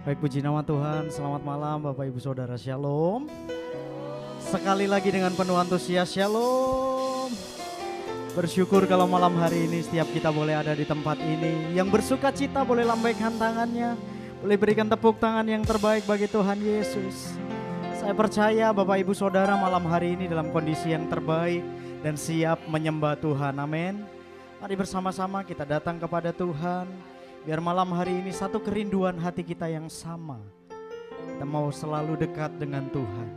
Baik, puji nama Tuhan. Selamat malam Bapak Ibu Saudara, Shalom. Sekali lagi dengan penuh antusias, Shalom. Bersyukur kalau malam hari ini setiap kita boleh ada di tempat ini. Yang bersuka cita boleh lambaikan tangannya, boleh berikan tepuk tangan yang terbaik bagi Tuhan Yesus. Saya percaya Bapak Ibu Saudara malam hari ini dalam kondisi yang terbaik dan siap menyembah Tuhan, amin. Mari bersama-sama kita datang kepada Tuhan. Biar malam hari ini satu kerinduan hati kita yang sama. Kita mau selalu dekat dengan Tuhan.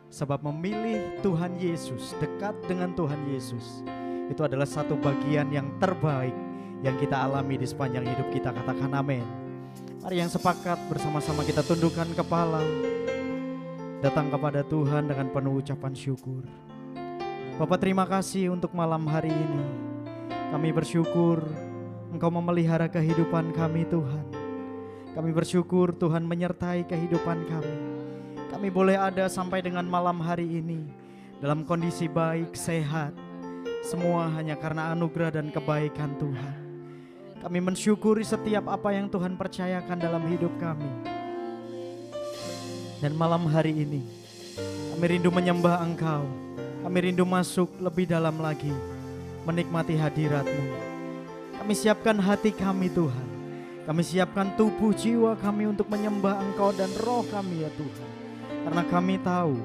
Sebab memilih Tuhan Yesus, dekat dengan Tuhan Yesus, itu adalah satu bagian yang terbaik yang kita alami di sepanjang hidup kita. Katakan amin. Mari yang sepakat bersama-sama kita tundukkan kepala. Datang kepada Tuhan dengan penuh ucapan syukur. Bapak, terima kasih untuk malam hari ini. Kami bersyukur Engkau memelihara kehidupan kami, Tuhan. Kami bersyukur Tuhan menyertai kehidupan kami. Kami boleh ada sampai dengan malam hari ini dalam kondisi baik, sehat. Semua hanya karena anugerah dan kebaikan Tuhan. Kami mensyukuri setiap apa yang Tuhan percayakan dalam hidup kami. Dan malam hari ini kami rindu menyembah Engkau. Kami rindu masuk lebih dalam lagi, menikmati hadirat-Mu. Kami siapkan hati kami, Tuhan. Kami siapkan tubuh jiwa kami untuk menyembah Engkau dan roh kami, ya Tuhan. Karena kami tahu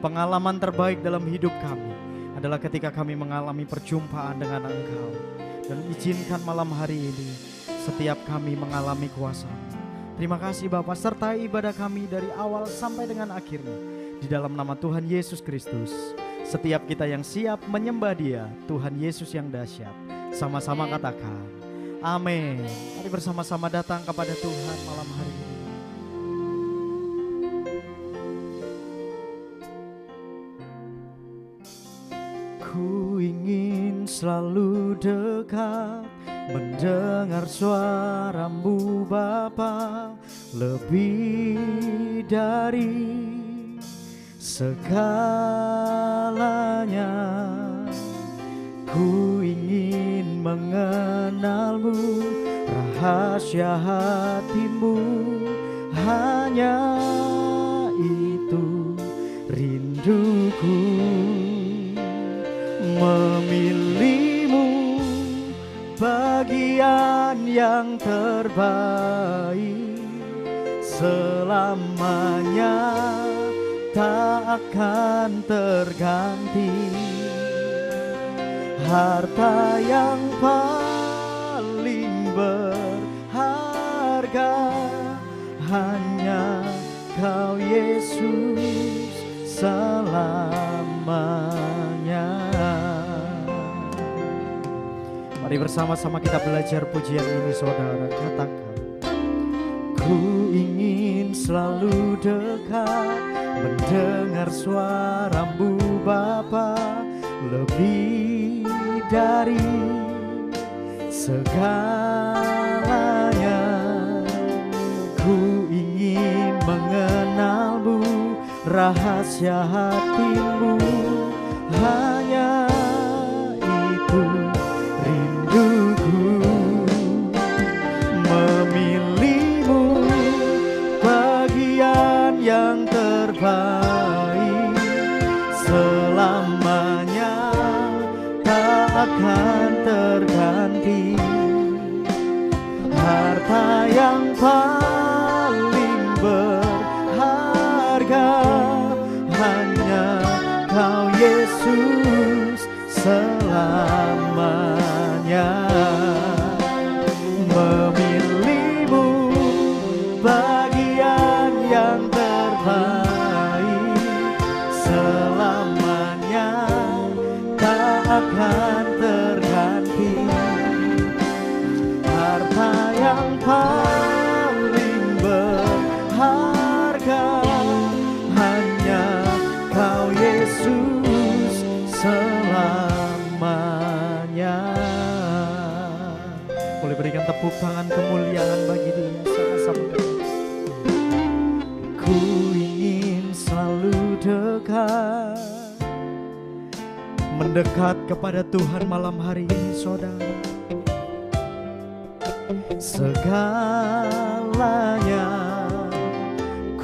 pengalaman terbaik dalam hidup kami adalah ketika kami mengalami perjumpaan dengan Engkau. Dan izinkan malam hari ini setiap kami mengalami kuasa-Mu. Terima kasih Bapa, sertai ibadah kami dari awal sampai dengan akhirnya. Di dalam nama Tuhan Yesus Kristus, setiap kita yang siap menyembah Dia, Tuhan Yesus yang dahsyat, sama-sama katakan amin. Mari bersama-sama datang kepada Tuhan malam hari ini. Ku ingin selalu dekat, mendengar suara-Mu Bapa, lebih dari segalanya. Ku ingin mengenal-Mu, rahasia hati-Mu, hanya itu rinduku. Memilih-Mu bagian yang terbaik, selamanya tak akan terganti. Harta yang paling berharga hanya Kau Yesus selamanya. Mari bersama-sama kita belajar pujian ini, saudara. Katakan, ku ingin selalu dekat, mendengar suara-Mu Bapa, lebih dari segalanya. Ku ingin mengenal-Mu, rahasia hati-Mu, hanya itu rinduku. Memilih-Mu bagian yang terbaik, selamanya akan terganti. Harta yang paling berharga hanya Kau Yesus selamanya. Memilih-Mu bagian yang terbaik, selamanya tak akan terganti. Harta yang paling berharga hanya Kau Yesus selamanya. Boleh berikan tepuk tangan kemuliaan bagi Dia sama-sama. Ku ingin selalu dekat, mendekat kepada Tuhan malam hari ini, saudara. Segalanya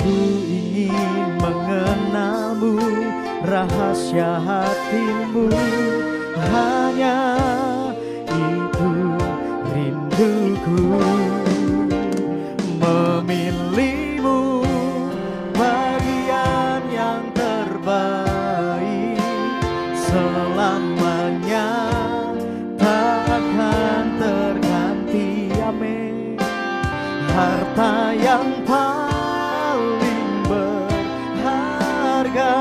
Ku ingin mengenalmu, rahasia hatimu, hanya itu rinduku. Memilihmu bagian yang terbaik, selamanya tak akan terganti. Amin. Harta yang paling berharga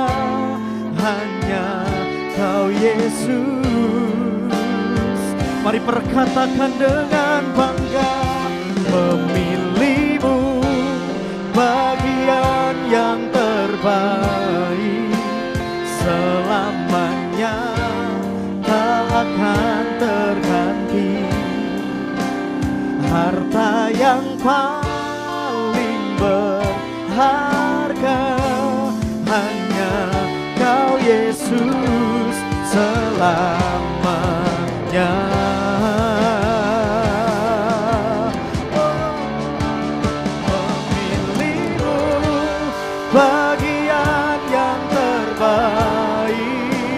hanya Kau Yesus. Mari perkatakan dengan bangga, memilihmu bagian yang terbaik, selamanya tak akan terganti. Harta yang paling berharga hanya Kau Yesus selamanya. Memilihmu bagian yang terbaik.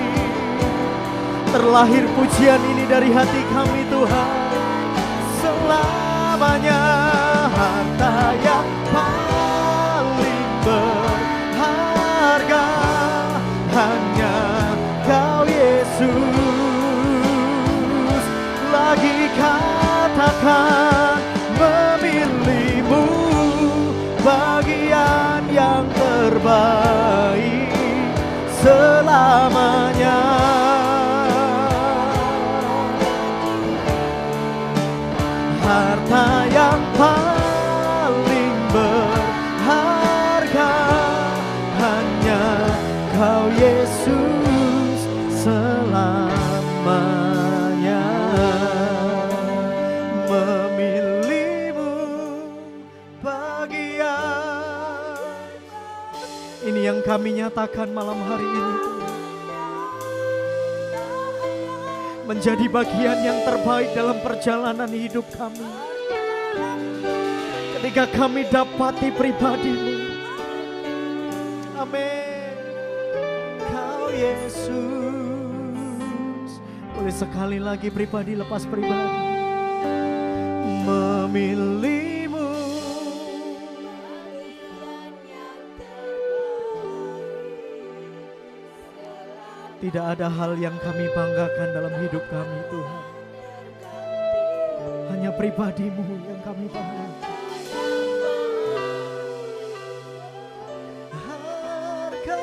Terlahir pujian ini dari hati kami Tuhan, selamanya. Harta yang paling berharga hanya Kau Yesus. Lagi katakan, memilihmu bagian yang terbaik selamanya. Harta yang paling berharga hanya Kau Yesus selamanya. Memilihmu bagian. Ini yang kami nyatakan malam hari ini, menjadi bagian yang terbaik dalam perjalanan hidup kami. Ketika kami dapati pribadi-Mu. Amin. Kau Yesus. Boleh sekali lagi pribadi lepas pribadi. Memilihmu. Tidak ada hal yang kami banggakan dalam hidup kami Tuhan, hanya pribadi-Mu yang kami banggakan. Harga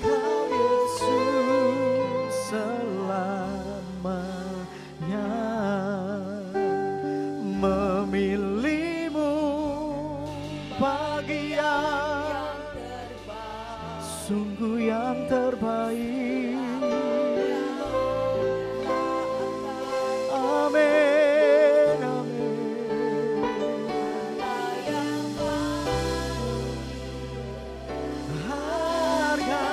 Kau Yesus selamanya. Memilihmu bagian sungguh yang terbaik. Amin, amin. Harga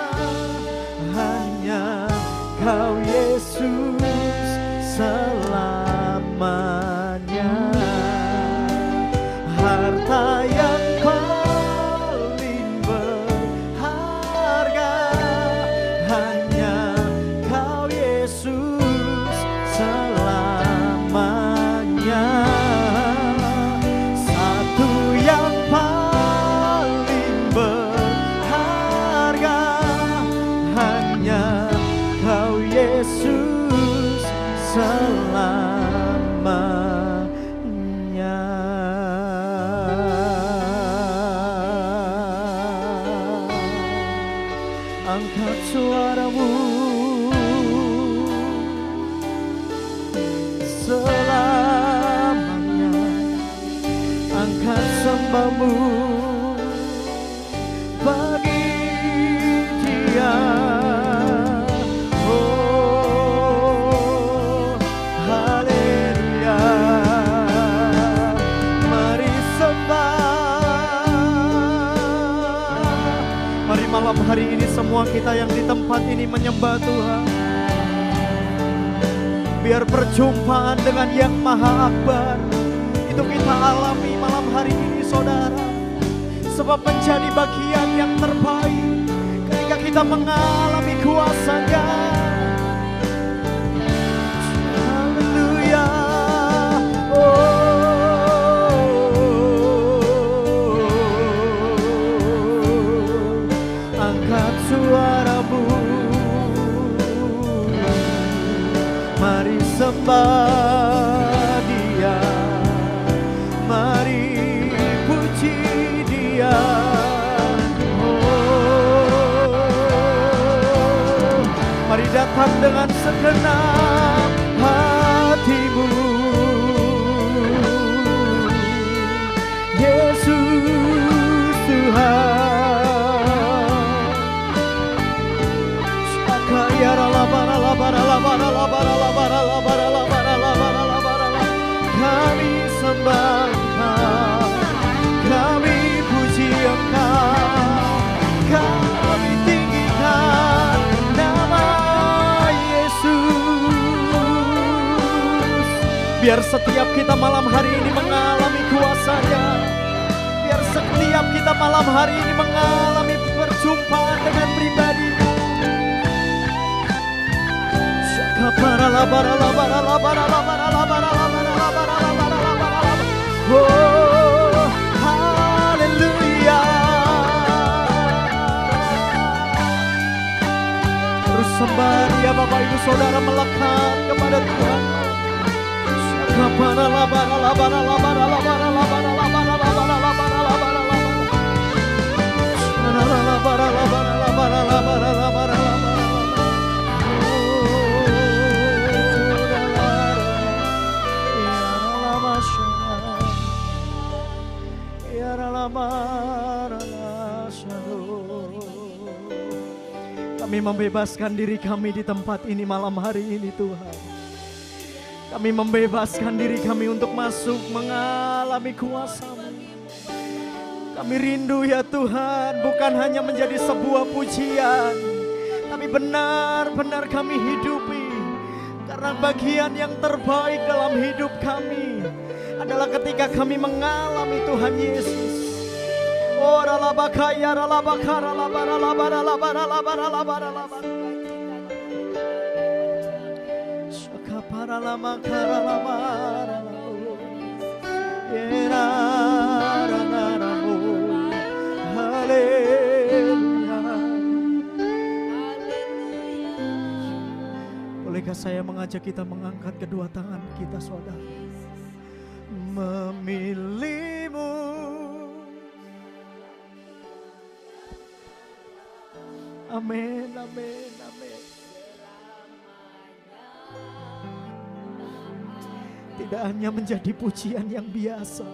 hanya Kau Yesus selamanya. Harta yang paling berharga hanya Kau Yesus selamanya. Satu yang paling berharga hanya Kau Yesus selamanya. Angkat suaramu, selamanya. Angkat sembahmu bagi Dia. Oh, haleluya. Mari sembah. Mari malam hari ini semua kita yang di tempat ini menyembah Tuhan. Biar perjumpaan dengan Yang Maha Akbar itu kita alami malam hari ini Saudara. Sebab menjadi bagian yang terbaik ketika kita mengalami kuasa-Nya. Haleluya. Angkat suaramu, mari sembah Dia, mari puji Dia. Mari datang dengan segenap hatimu, Yesus Tuhan. Kami sembah Engkau, kami puji Engkau, kami tinggikan nama Yesus. Biar setiap kita malam hari ini mengalami kuasa-Nya, biar setiap kita malam hari ini mengalami perjumpaan dengan pribadi-Nya. Oh, haleluya. Terus sembah Dia Bapak Ibu Saudara, melekat kepada Tuhan. Kami membebaskan diri kami di tempat ini malam hari ini Tuhan. Kami membebaskan diri kami untuk masuk mengalami kuasa-Mu. Kami rindu ya Tuhan, bukan hanya menjadi sebuah pujian, tapi benar-benar kami hidupi. Karena bagian yang terbaik dalam hidup kami adalah ketika kami mengalami Tuhan Yesus. Ora la bakaya la bakara la bara la bara la bara la bara la bara la bara. Shaka para la makara la bara. Era ra na ra mo. Haleluya. Bolehkah saya mengajak kita mengangkat kedua tangan kita Saudara? Memilih-Mu. Amin, amin, amin. Tidak hanya menjadi pujian yang biasa,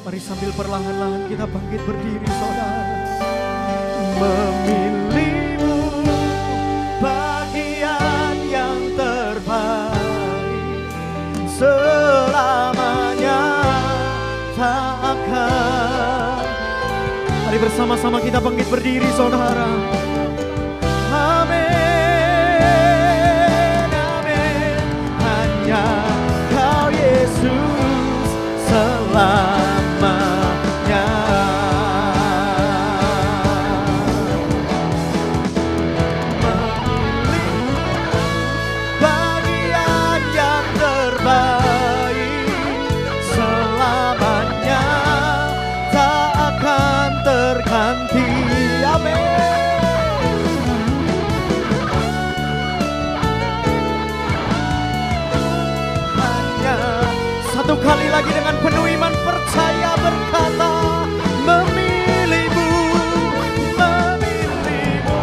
mari sambil perlahan-lahan kita bangkit berdiri Saudara. Memilih-Mu bagian yang terbaik, selamanya tak akan. Mari bersama-sama kita bangkit berdiri Saudara. Amin, amin. Hanya Kau Yesus selamanya. Satu kali lagi dengan penuh iman percaya berkata, memilih-Mu, memilih-Mu,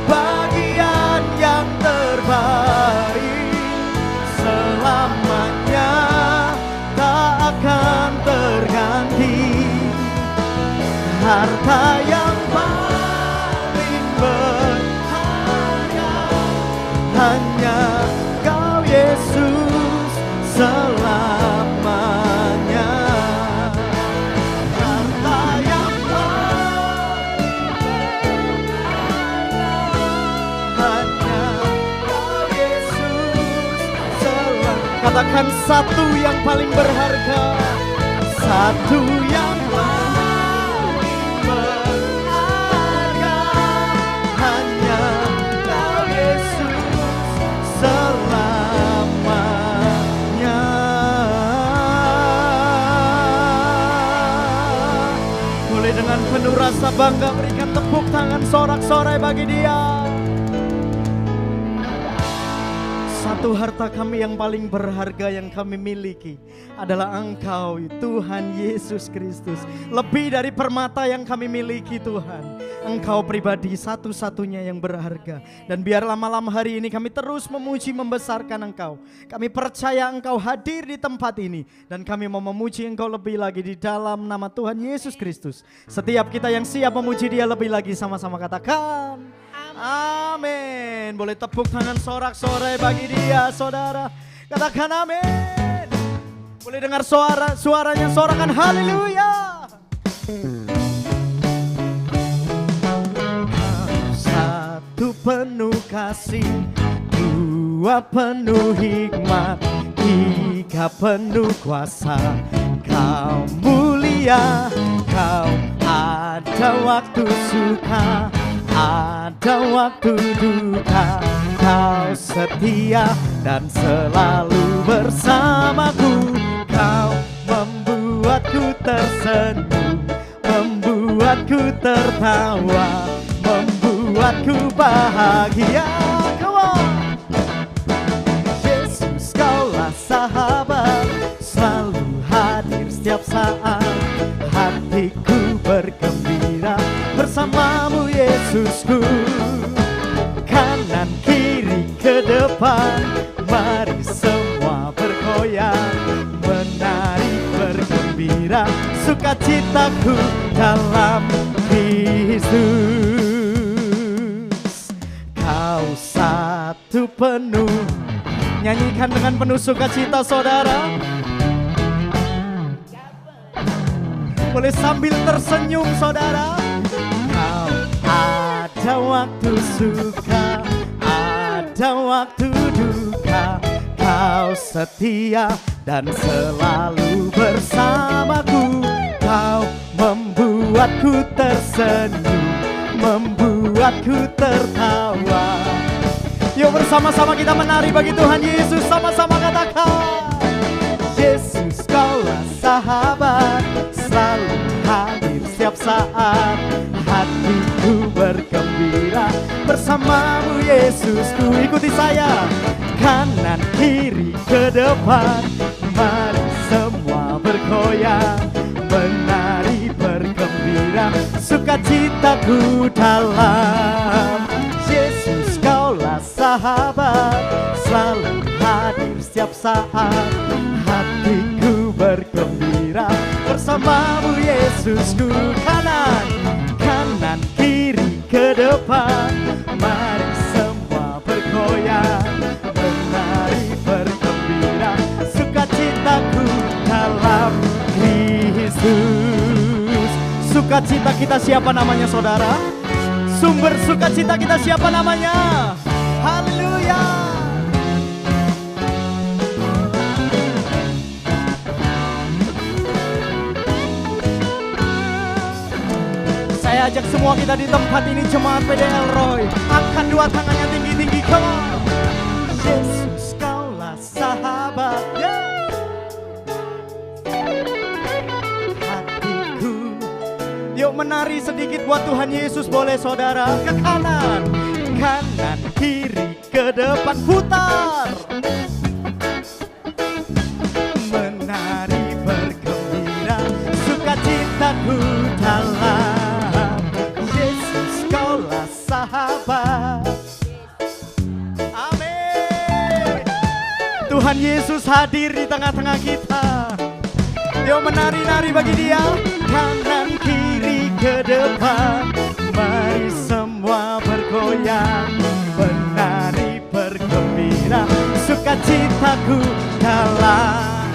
bagian yang terbaik, selamanya tak akan terganti. Harta yang paling berharga hanya Kau Yesus selamanya. Harta yang paling Katakan satu yang paling berharga, satu yang paling berharga, hanya Kau Yesus selamanya. Boleh dengan penuh rasa bangga berikan tepuk tangan sorak-sorai bagi Dia. Satu harta kami yang paling berharga yang kami miliki adalah Engkau, Tuhan Yesus Kristus. Lebih dari permata yang kami miliki, Tuhan, Engkau pribadi satu-satunya yang berharga. Dan biarlah malam hari ini kami terus memuji membesarkan Engkau. Kami percaya Engkau hadir di tempat ini, dan kami mau memuji Engkau lebih lagi di dalam nama Tuhan Yesus Kristus. Setiap kita yang siap memuji Dia lebih lagi, sama-sama katakan amin. Boleh tepuk tangan sorak-sorai bagi Dia, saudara. Katakan amin. Boleh dengar suaranya, sorakan haleluya. Satu penuh kasih, dua penuh hikmat, tiga penuh kuasa. Kau mulia, Kau ada waktu suka, ada waktu duka. Kau setia dan selalu bersamaku. Kau membuatku tersenyum, membuatku tertawa, membuatku bahagia. Come on. Yesus, Kaulah sahabat, selalu hadir setiap saat. Hatiku bergembira bersamamu, Yesusku. Kanan kiri ke depan, mari semua bergoyang, menari bergembira, sukacitaku dalam Kristus. Kau satu penuh, nyanyikan dengan penuh sukacita, saudara. Boleh sambil tersenyum, saudara. Kau ada waktu suka, ada waktu duka. Kau setia dan selalu bersamaku. Kau membuatku tersenyum, membuatku tertawa. Yuk bersama-sama kita menari bagi Tuhan Yesus. Sama-sama katakan, Yesus, Kaulah sahabat, selalu hadir setiap saat. Hatiku bergembira bersamamu, Yesusku. Ikuti saya, kanan kiri ke depan, mari semua bergoyang, menari bergembira, sukacitaku dalam Yesus. Kaulah sahabat, selalu hadir setiap saat. Hatiku bergembira bersamamu, Yesusku. Kanan kiri ke depan, mari semua bergoyang, menari bergembira, sukacitaku dalam Kristus. Sukacita kita siapa namanya, saudara? Sumber sukacita kita siapa namanya? Haleluya. Saya ajak semua kita di tempat ini, jemaat PDL Roy, angkat dua tangannya tinggi-tinggi. Come on. Yesus, Kaulah sahabat, hatiku. Yuk menari sedikit buat Tuhan Yesus, boleh saudara. Ke kanan kiri ke depan, putar. Menari bergembira, sukacitaku dalam Yesus. Kaulah sahabat. Amin. Tuhan Yesus hadir di tengah-tengah kita. Yuk menari-nari bagi Dia. Kanan kiri ke depan, mari semua bergoyang, menari bergembira, sukacitaku dalam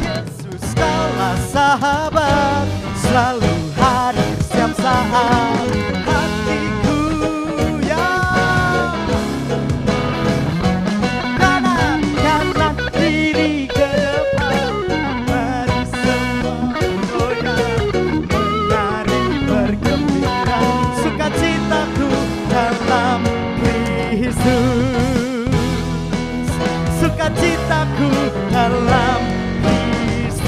Yesus. Kaulah sahabat, selalu hadir setiap saat. Hatiku yang kanan dalam Kristus,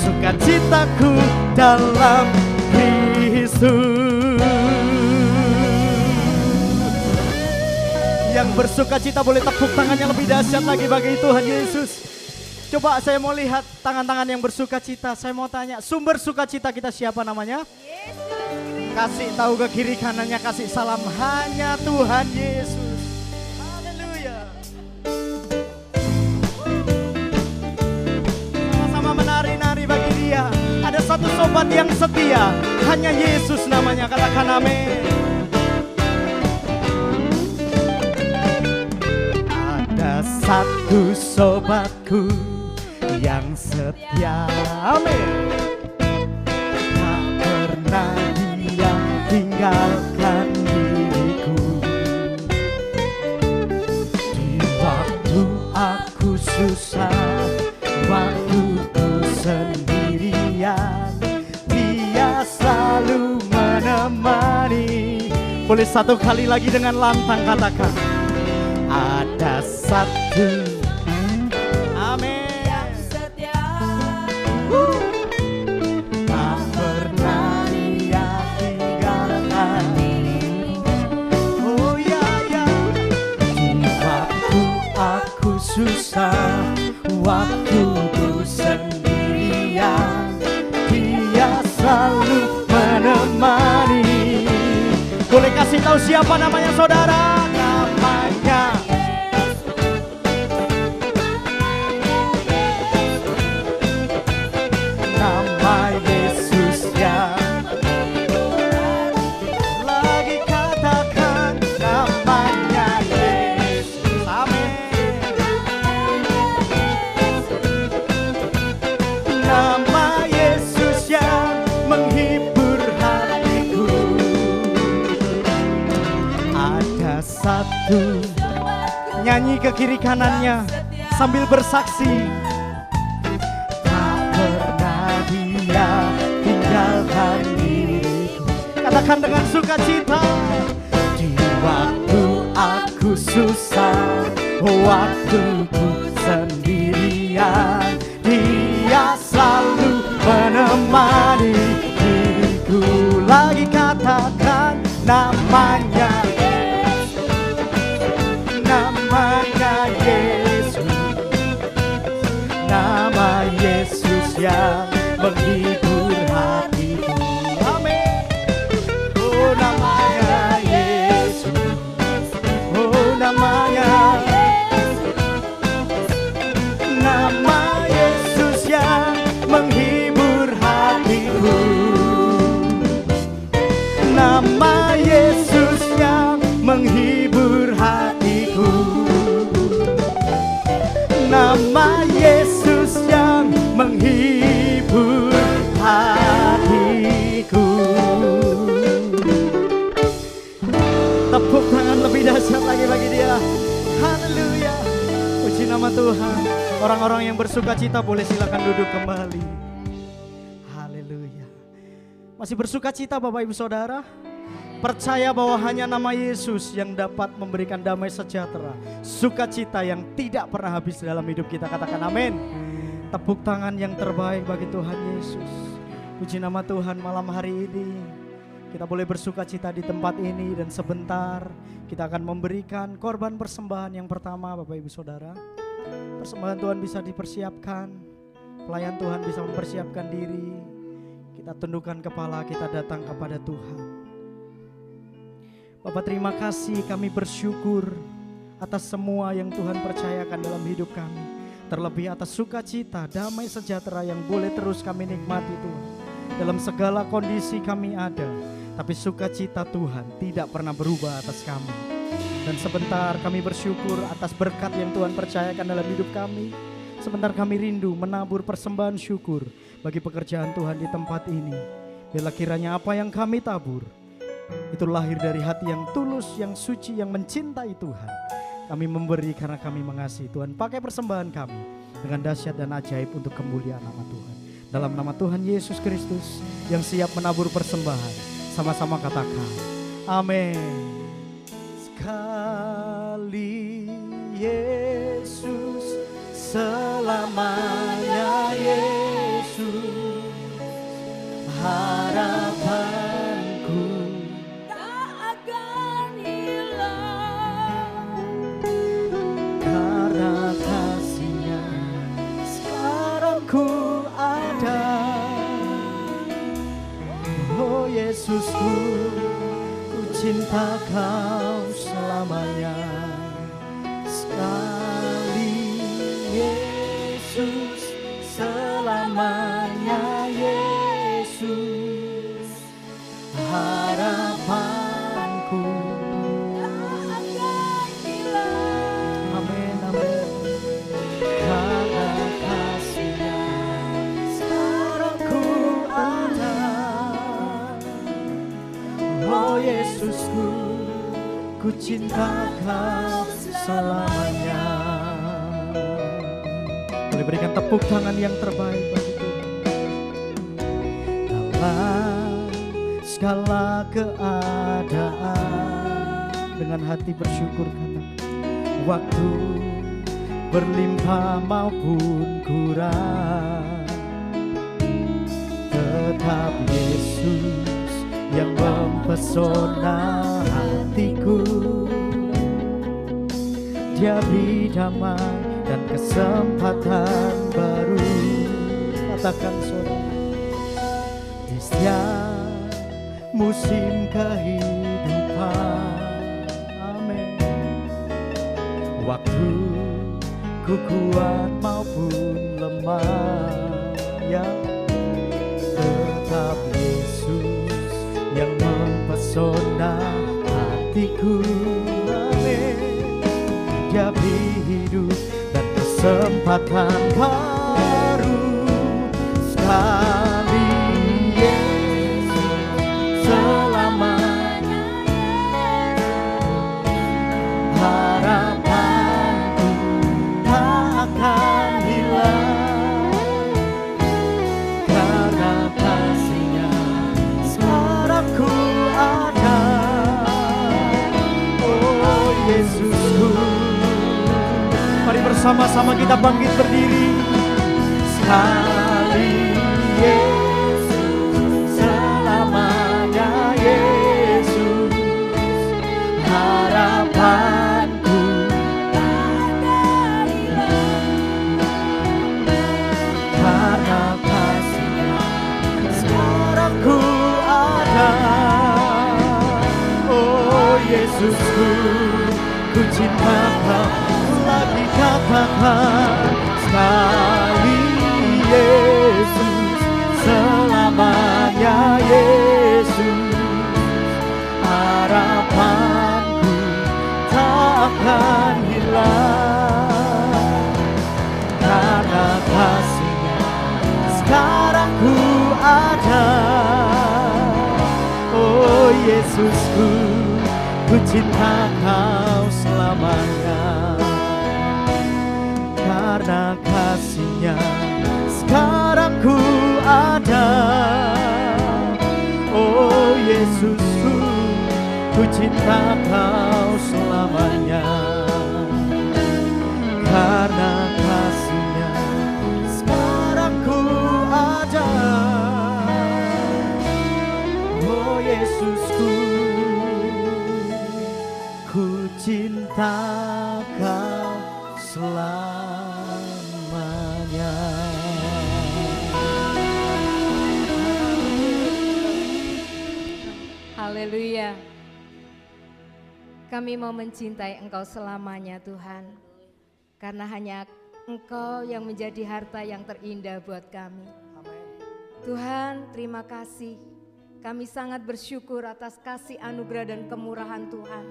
sukacitaku dalam Kristus. Yang bersukacita boleh tepuk tangannya lebih dahsyat lagi bagi Tuhan Yesus. Coba saya mau lihat tangan-tangan yang bersukacita. Saya mau tanya, sumber sukacita kita siapa namanya? Yesus. Kasih tahu ke kiri kanannya, kasih salam, hanya Tuhan Yesus. Haleluya. Sama-sama menari-nari bagi Dia. Ada satu sobat yang setia, hanya Yesus namanya, katakan amin. Ada satu sobatku yang setia, amin. Tak pernah dia tinggalkan diriku. Di waktu aku susah, waktuku sendirian, dia selalu menemani. Boleh satu kali lagi dengan lantang katakan, ada satu, amin, yang setia, tak pernah dia tinggalkan diriku. Oh ya ya, di waktu aku susah, waktuku sendirian, dia selalu menemani. Boleh kasih tahu siapa namanya saudara? Namanya Yesus ya. Lagi katakan namanya Yesus, amin. Nama Yesus yang menghibur hatiku. Ada satu, nyanyi ke kiri kanannya sambil bersaksi. Dia tinggalkan diriku. Katakan dengan sukacita. Di waktu aku susah, waktuku sendirian, dia selalu menemani diriku. Lagi katakan namanya, namanya Yesus. Nama Yesus yang menghibur hatiku, amin. Oh namanya Yesus, oh namanya, nama Yesus yang menghibur hatiku. Nama Yesus yang menghibur hatiku. Nama Yesus yang menghibur hatiku. Tepuk tangan lebih dahsyat lagi bagi Dia. Haleluya. Puji nama Tuhan. Orang-orang yang bersukacita boleh silakan duduk kembali. Haleluya. Masih bersukacita Bapak Ibu Saudara? Percaya bahwa hanya nama Yesus yang dapat memberikan damai sejahtera, sukacita yang tidak pernah habis dalam hidup kita. Katakan amin. Tepuk tangan yang terbaik bagi Tuhan Yesus. Puji nama Tuhan, malam hari ini kita boleh bersukacita di tempat ini. Dan sebentar kita akan memberikan korban persembahan yang pertama Bapak Ibu Saudara. Persembahan Tuhan bisa dipersiapkan, pelayan Tuhan bisa mempersiapkan diri. Kita tundukkan kepala, kita datang kepada Tuhan. Bapak terima kasih, kami bersyukur atas semua yang Tuhan percayakan dalam hidup kami. Terlebih atas sukacita, damai sejahtera yang boleh terus kami nikmati Tuhan. Dalam segala kondisi kami ada, tapi sukacita Tuhan tidak pernah berubah atas kami. Dan sebentar kami bersyukur atas berkat yang Tuhan percayakan dalam hidup kami. Sebentar kami rindu menabur persembahan syukur bagi pekerjaan Tuhan di tempat ini. Bila kiranya apa yang kami tabur itu lahir dari hati yang tulus, yang suci, yang mencintai Tuhan. Kami memberi karena kami mengasihi Tuhan. Pakai persembahan kami dengan dahsyat dan ajaib untuk kemuliaan nama Tuhan. Dalam nama Tuhan Yesus Kristus yang siap menabur persembahan, sama-sama katakan amin. Sekali Yesus, selamanya Yesus, harapanku tak akan hilang. karena kasih-Nya sekarang ku ada. Oh Yesusku, ku cinta Kau selamanya. Sekali Yesus, selamanya Yesus, harapanku Tak akan hilang. amin, amin. Karena kasih-Nya sekarang ku ada. Oh Yesusku, ku cinta Kau selamanya. Boleh berikan tepuk tangan yang terbaik bagi Tuhan. Dalam segala keadaan, dengan hati bersyukur katakan, waktu berlimpah maupun kurang, tetap Yesus yang mempesona hatiku. Dia beri damai dan kesempatan baru. Katakan saudara, di setiap musim kehidupan, amin. Waktu ku kuat maupun lemah, ya tetap Yesus yang mempesona hatiku. Amin. Dia beri hidup dan kesempatan baru. Sekali Yesus, selamanya harapanku tak akan hilang. Karena kasih-Nya sekarang ku ada. Oh Yesusku, mari bersama-sama kita bangkit berdiri. Sekali Yesus, selamanya Yesus, harapanku Tak akan hilang. karena kasih-Nya sekarang ku ada. Oh Yesusku, ku cinta Kau. Lagi katakan, sekali Yesus, selamanya Yesus, harapanku tak akan hilang. Karena kasih-Nya sekarang ku ada. Oh Yesusku, ku cinta Kau selamanya. Karena kasih-Nya sekarang ku ada. Oh Yesusku, ku cinta Kau selamanya. Karena kasih-Nya sekarang ku ada. Oh Yesusku, ku cinta Kau selamanya. Haleluya. Kami mau mencintai Engkau selamanya Tuhan. Karena hanya Engkau yang menjadi harta yang terindah buat kami. Tuhan, terima kasih. Kami sangat bersyukur atas kasih anugerah dan kemurahan Tuhan.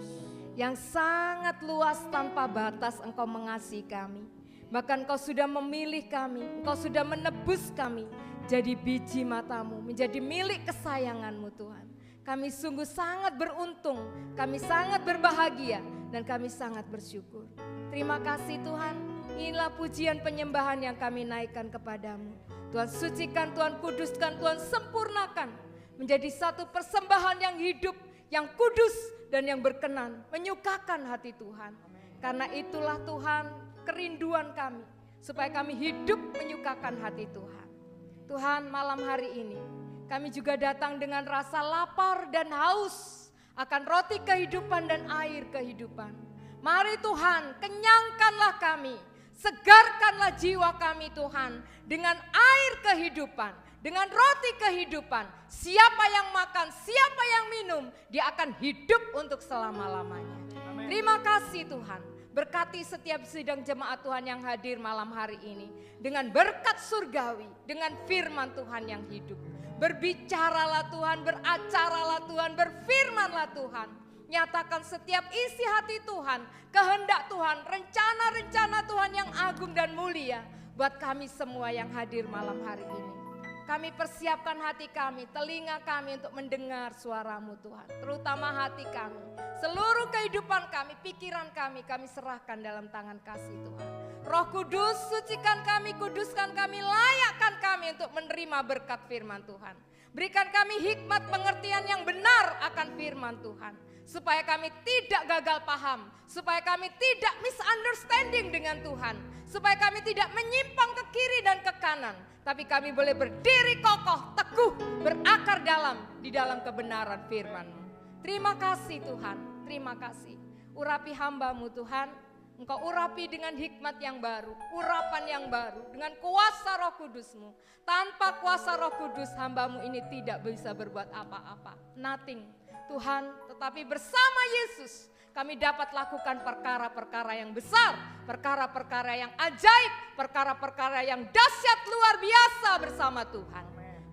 Yang sangat luas tanpa batas Engkau mengasihi kami. Bahkan Engkau sudah memilih kami, Engkau sudah menebus kami jadi biji matamu, menjadi milik kesayanganmu Tuhan. Kami sungguh sangat beruntung, kami sangat berbahagia dan kami sangat bersyukur. Terima kasih Tuhan, inilah pujian penyembahan yang kami naikkan kepadamu. Tuhan sucikan, Tuhan kuduskan, Tuhan sempurnakan menjadi satu persembahan yang hidup, yang kudus dan yang berkenan, menyukakan hati Tuhan. Karena itulah Tuhan, kerinduan kami, supaya kami hidup menyukakan hati Tuhan. Tuhan, malam hari ini kami juga datang dengan rasa lapar dan haus akan roti kehidupan dan air kehidupan. Mari Tuhan, kenyangkanlah kami, segarkanlah jiwa kami Tuhan dengan air kehidupan, dengan roti kehidupan. Siapa yang makan, siapa yang minum, dia akan hidup untuk selama-lamanya. Terima kasih Tuhan. Berkati setiap sidang jemaat Tuhan yang hadir malam hari ini dengan berkat surgawi, dengan firman Tuhan yang hidup. Berbicaralah Tuhan, beracaralah Tuhan, berfirmanlah Tuhan. Nyatakan setiap isi hati Tuhan, kehendak Tuhan, rencana-rencana Tuhan yang agung dan mulia buat kami semua yang hadir malam hari ini. Kami persiapkan hati kami, telinga kami untuk mendengar suara-Mu Tuhan. Terutama hati kami, seluruh kehidupan kami, pikiran kami serahkan dalam tangan kasih Tuhan. Roh Kudus, sucikan kami, kuduskan kami, layakkan kami untuk menerima berkat firman Tuhan. Berikan kami hikmat pengertian yang benar akan firman Tuhan. Supaya kami tidak gagal paham, supaya kami tidak misunderstanding dengan Tuhan, supaya kami tidak menyimpang ke kiri dan ke kanan, tapi kami boleh berdiri kokoh, teguh, berakar di dalam kebenaran firman-Mu. Terima kasih Tuhan, terima kasih. Urapi hamba-Mu Tuhan, Engkau urapi dengan hikmat yang baru, urapan yang baru, dengan kuasa Roh Kudus-Mu. Tanpa kuasa Roh Kudus, hamba-Mu ini tidak bisa berbuat apa-apa, nothing. Tuhan, tetapi bersama Yesus kami dapat lakukan perkara-perkara yang besar, perkara-perkara yang ajaib, perkara-perkara yang dahsyat luar biasa bersama Tuhan.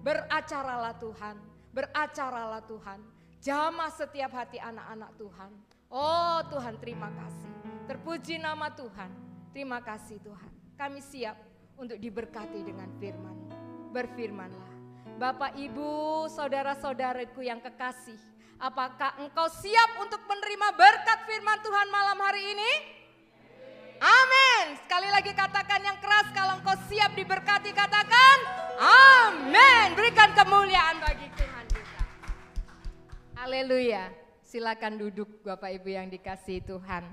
Beracaralah Tuhan, beracaralah Tuhan, jamah setiap hati anak-anak Tuhan. Oh Tuhan, terima kasih. Terpuji nama Tuhan, terima kasih Tuhan. Kami siap untuk diberkati dengan firman. Berfirmanlah. Bapak, Ibu, saudara-saudaraku yang kekasih, apakah engkau siap untuk menerima berkat firman Tuhan malam hari ini? Amin. Sekali lagi katakan yang keras, kalau engkau siap diberkati katakan amin. Berikan kemuliaan bagi Tuhan kita. Haleluya. Silakan duduk Bapak Ibu yang dikasihi Tuhan.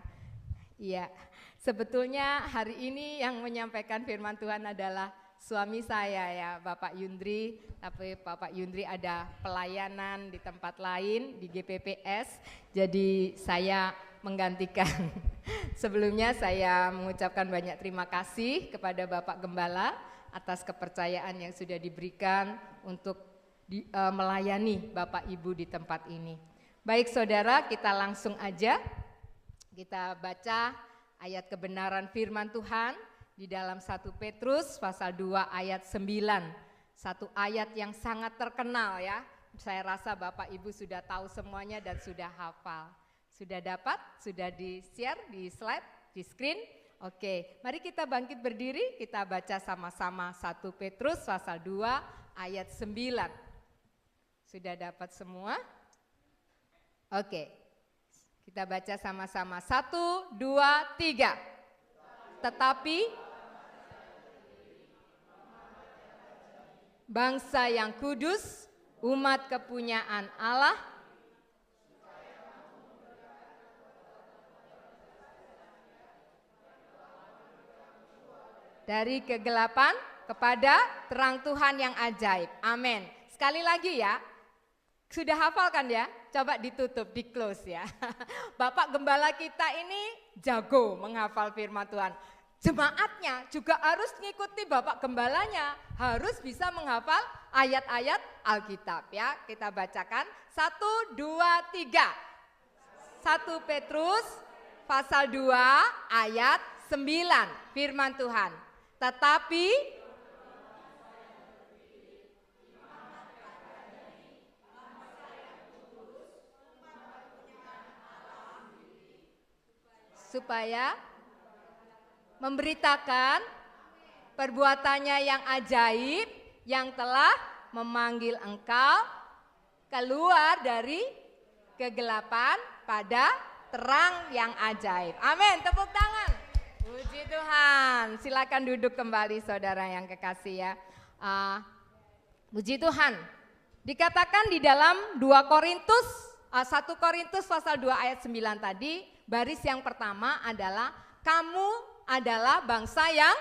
Iya, sebetulnya hari ini yang menyampaikan firman Tuhan adalah suami saya ya, Bapak Yundri, tapi Bapak Yundri ada pelayanan di tempat lain di GPPS, jadi saya menggantikan. Sebelumnya saya mengucapkan banyak terima kasih kepada Bapak Gembala atas kepercayaan yang sudah diberikan untuk melayani Bapak Ibu di tempat ini. Baik saudara, kita langsung aja, kita baca ayat kebenaran firman Tuhan di dalam 1 Petrus pasal 2 ayat 9. Satu ayat yang sangat terkenal ya. Saya rasa Bapak Ibu sudah tahu semuanya dan sudah hafal. Sudah dapat? Sudah di-share di slide, di screen? Oke, mari kita bangkit berdiri, kita baca sama-sama 1 Petrus pasal 2 ayat 9. Sudah dapat semua? Oke, kita baca sama-sama 1, 2, 3. Tetapi bangsa yang kudus, umat kepunyaan Allah, dari kegelapan kepada terang Tuhan yang ajaib. Amin. Sekali lagi ya, sudah hafal kan ya? Coba ditutup, di close ya. Bapak Gembala kita ini jago menghafal firman Tuhan. Jemaatnya juga harus mengikuti Bapak Gembalanya, harus bisa menghafal ayat-ayat Alkitab ya. Kita bacakan 1, 2, 3. 1 Petrus pasal 2 ayat 9, firman Tuhan. Tetapi supaya memberitakan perbuatannya yang ajaib yang telah memanggil engkau keluar dari kegelapan pada terang yang ajaib. Amin, tepuk tangan. Puji Tuhan. Silakan duduk kembali saudara yang kekasih ya. Puji Tuhan. Dikatakan di dalam 1 Korintus pasal 2 ayat 9 tadi, baris yang pertama adalah kamu adalah bangsa yang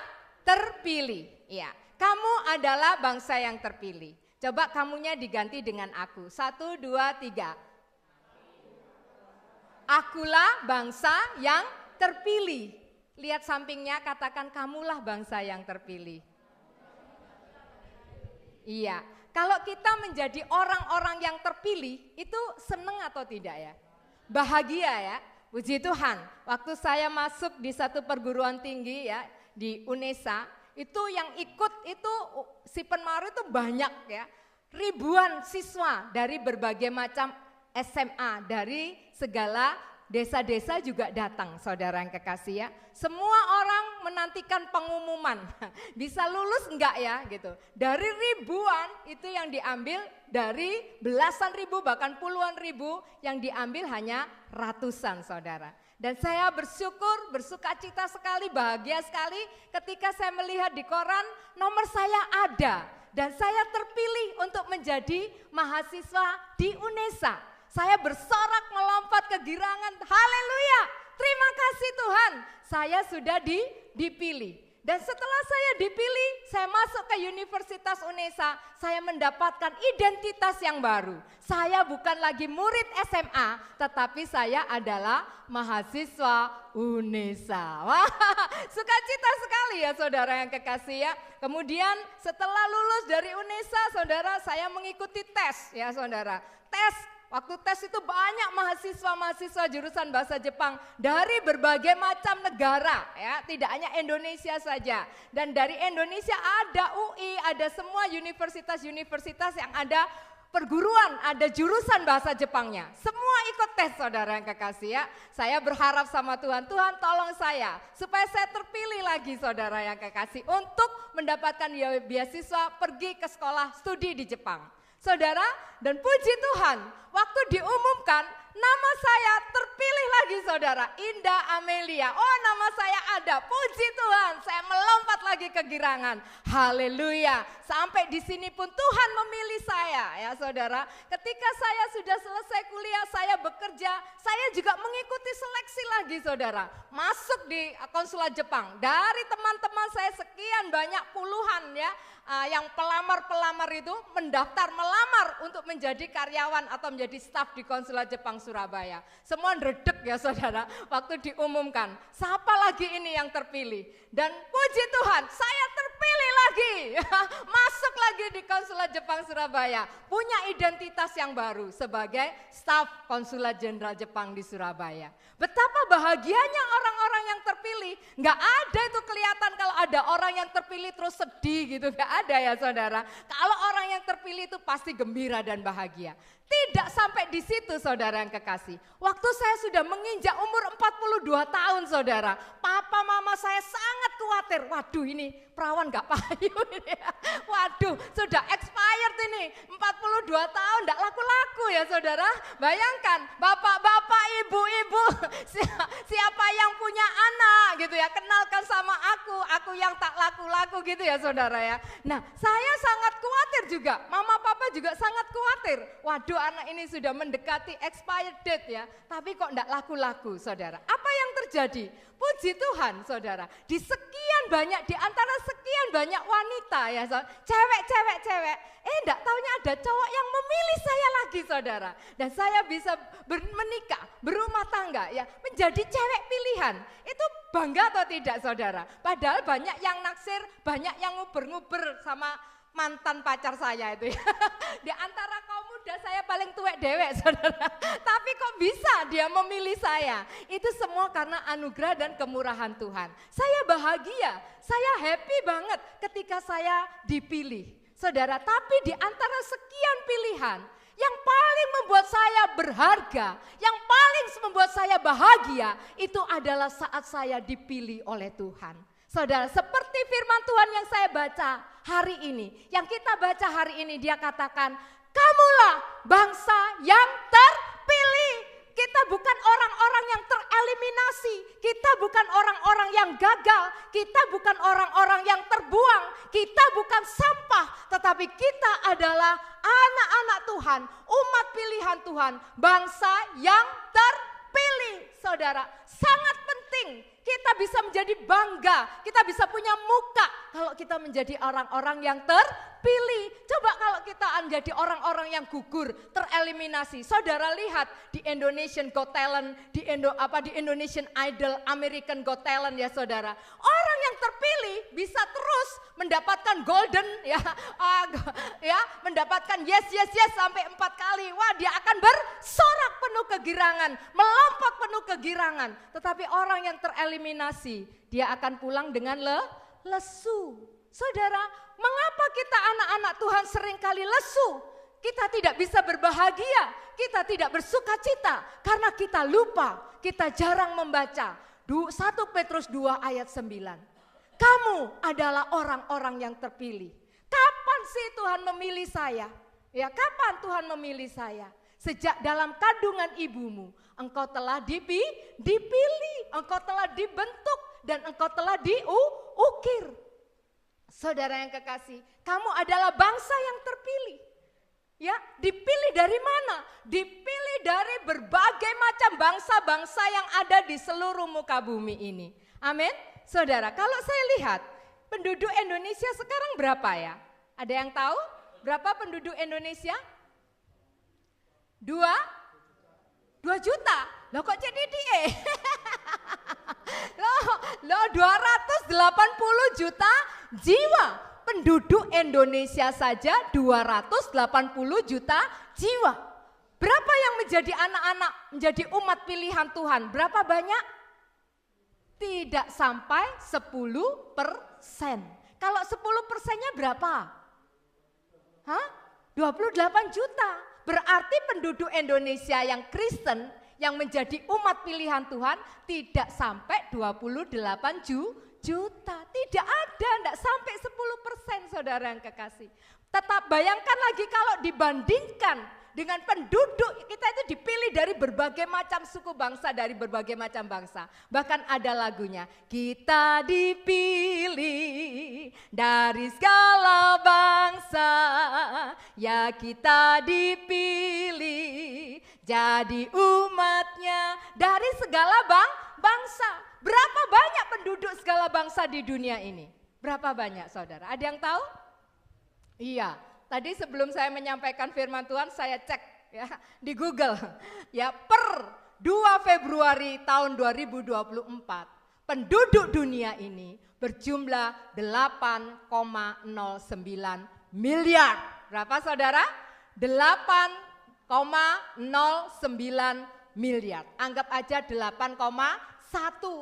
terpilih. Ya, kamu adalah bangsa yang terpilih. Coba kamunya diganti dengan aku. 1, 2, 3. Akulah bangsa yang terpilih. Lihat sampingnya, katakan kamulah bangsa yang terpilih. Iya, kalau kita menjadi orang-orang yang terpilih, itu seneng atau tidak ya? Bahagia ya, puji Tuhan. Waktu saya masuk di satu perguruan tinggi ya, di UNESA, itu yang ikut itu si Penmaru itu banyak ya. Ribuan siswa dari berbagai macam SMA, dari segala desa-desa juga datang, saudara yang kekasih ya. Semua orang menantikan pengumuman, bisa lulus enggak ya gitu. Dari ribuan itu yang diambil, dari belasan ribu bahkan puluhan ribu yang diambil hanya ratusan, saudara. Dan saya bersyukur, bersukacita sekali, bahagia sekali ketika saya melihat di koran nomor saya ada. Dan saya terpilih untuk menjadi mahasiswa di UNESA. Saya bersorak melompat kegirangan, haleluya, terima kasih Tuhan, saya sudah dipilih. Dan setelah saya dipilih, saya masuk ke Universitas UNESA, saya mendapatkan identitas yang baru. Saya bukan lagi murid SMA, tetapi saya adalah mahasiswa UNESA. Wah, sukacita sekali ya saudara yang kekasih ya. Kemudian setelah lulus dari UNESA, saudara, saya mengikuti tes ya saudara. Waktu tes itu banyak mahasiswa-mahasiswa jurusan bahasa Jepang dari berbagai macam negara ya, tidak hanya Indonesia saja. Dan dari Indonesia ada UI, ada semua universitas-universitas yang ada perguruan, ada jurusan bahasa Jepangnya. Semua ikut tes saudara yang kekasih ya. Saya berharap sama Tuhan, Tuhan tolong saya supaya saya terpilih lagi saudara yang kekasih untuk mendapatkan beasiswa pergi ke sekolah studi di Jepang. Saudara, dan puji Tuhan, waktu diumumkan nama saya terpilih lagi saudara, Indah Amelia. Oh, nama saya ada, puji Tuhan, saya melompat lagi kegirangan. Haleluya. Sampai di sini pun Tuhan memilih saya ya saudara. Ketika saya sudah selesai kuliah, saya bekerja, saya juga mengikuti seleksi lagi saudara. Masuk di konsulat Jepang. Dari teman-teman saya sekian banyak puluhan ya, yang pelamar-pelamar itu mendaftar melamar untuk menjadi karyawan atau menjadi staf di konsulat Jepang Surabaya. Semua ndredeg ya saudara, waktu diumumkan, siapa lagi ini yang terpilih? Dan puji Tuhan, saya terpilih lagi, masuk lagi di konsulat Jepang Surabaya, punya identitas yang baru sebagai staf konsulat jenderal Jepang di Surabaya. Betapa bahagianya orang-orang yang terpilih, nggak ada itu kelihatan kalau ada orang yang terpilih terus sedih gitu, nggak ada ya saudara. Kalau orang yang terpilih itu pasti gembira dan bahagia. Tidak sampai di situ saudara yang kekasih. Waktu saya sudah menginjak umur 42 tahun saudara, papa mama saya sangat khawatir. Waduh ini perawan gak payu ini ya. Waduh sudah expired ini, 42 tahun gak laku-laku ya saudara. Bayangkan bapak-bapak, ibu-ibu, siapa yang punya anak gitu ya, kenalkan sama aku yang tak laku-laku gitu ya saudara ya. Nah saya sangat khawatir juga, mama papa juga sangat khawatir. Waduh anak ini sudah mendekati expired date ya, tapi kok enggak laku-laku saudara. Apa yang terjadi? Puji Tuhan saudara, di sekian banyak, di antara sekian banyak wanita ya cewek, enggak taunya ada cowok yang memilih saya lagi saudara. Dan saya bisa menikah, berumah tangga ya, menjadi cewek pilihan. Itu bangga atau tidak saudara? Padahal banyak yang naksir, banyak yang nguber-nguber sama mantan pacar saya itu ya. Di antara kaum muda saya paling tuwek dewek saudara. Tapi kok bisa dia memilih saya? Itu semua karena anugerah dan kemurahan Tuhan. Saya bahagia, saya happy banget ketika saya dipilih. Saudara, tapi di antara sekian pilihan, yang paling membuat saya berharga, yang paling membuat saya bahagia, itu adalah saat saya dipilih oleh Tuhan. Saudara, seperti firman Tuhan yang saya baca hari ini, yang kita baca hari ini, dia katakan, kamulah bangsa yang terpilih. Kita bukan orang-orang yang tereliminasi, kita bukan orang-orang yang gagal, kita bukan orang-orang yang terbuang, kita bukan sampah, tetapi kita adalah anak-anak Tuhan, umat pilihan Tuhan, bangsa yang terpilih. Saudara, sangat penting Kita bisa menjadi bangga, kita bisa punya muka kalau kita menjadi orang-orang yang terpilih. Coba kalau kita menjadi orang-orang yang gugur, tereliminasi. Saudara lihat di Indonesian Got Talent, di Indonesian Idol, American Got Talent ya saudara. Orang yang terpilih bisa terus mendapatkan golden mendapatkan yes sampai 4 kali. Wah, dia akan bersorak penuh kegirangan, melompat penuh kegirangan. Tetapi orang yang tereliminasi, dia akan pulang dengan lesu. Saudara, mengapa kita anak-anak Tuhan seringkali lesu? Kita tidak bisa berbahagia, kita tidak bersuka cita karena kita lupa, kita jarang membaca. 1 Petrus 2 ayat 9. Kamu adalah orang-orang yang terpilih. Kapan sih Tuhan memilih saya? Ya, kapan Tuhan memilih saya? Sejak dalam kandungan ibumu, engkau telah dipilih, engkau telah dibentuk, dan engkau telah diukir. Saudara yang kekasih, kamu adalah bangsa yang terpilih. Ya, dipilih dari mana? Dipilih dari berbagai macam bangsa-bangsa yang ada di seluruh muka bumi ini. Amin. Saudara, kalau saya lihat penduduk Indonesia sekarang berapa ya? Ada yang tahu? Berapa penduduk Indonesia? 2 juta. Loh kok jadi dia? Loh 280 juta jiwa. Penduduk Indonesia saja 280 juta jiwa. Berapa yang menjadi anak-anak, menjadi umat pilihan Tuhan? Berapa banyak? Tidak sampai 10%. Kalau 10%-nya berapa? 28 juta. Berarti penduduk Indonesia yang Kristen, yang menjadi umat pilihan Tuhan tidak sampai 28 juta. Tidak ada, tidak sampai 10%, saudara yang kekasih. Tetap bayangkan lagi kalau dibandingkan dengan penduduk, kita itu dipilih dari berbagai macam suku bangsa, dari berbagai macam bangsa. Bahkan ada lagunya, kita dipilih dari segala bangsa, ya kita dipilih jadi umatnya dari segala bangsa. Berapa banyak penduduk segala bangsa di dunia ini? Berapa banyak saudara? Ada yang tahu? Iya. Tadi sebelum saya menyampaikan firman Tuhan, saya cek ya di Google. Ya, per 2 Februari tahun 2024, penduduk dunia ini berjumlah 8,09 miliar. Berapa saudara? 8,09 miliar. Anggap aja 8,1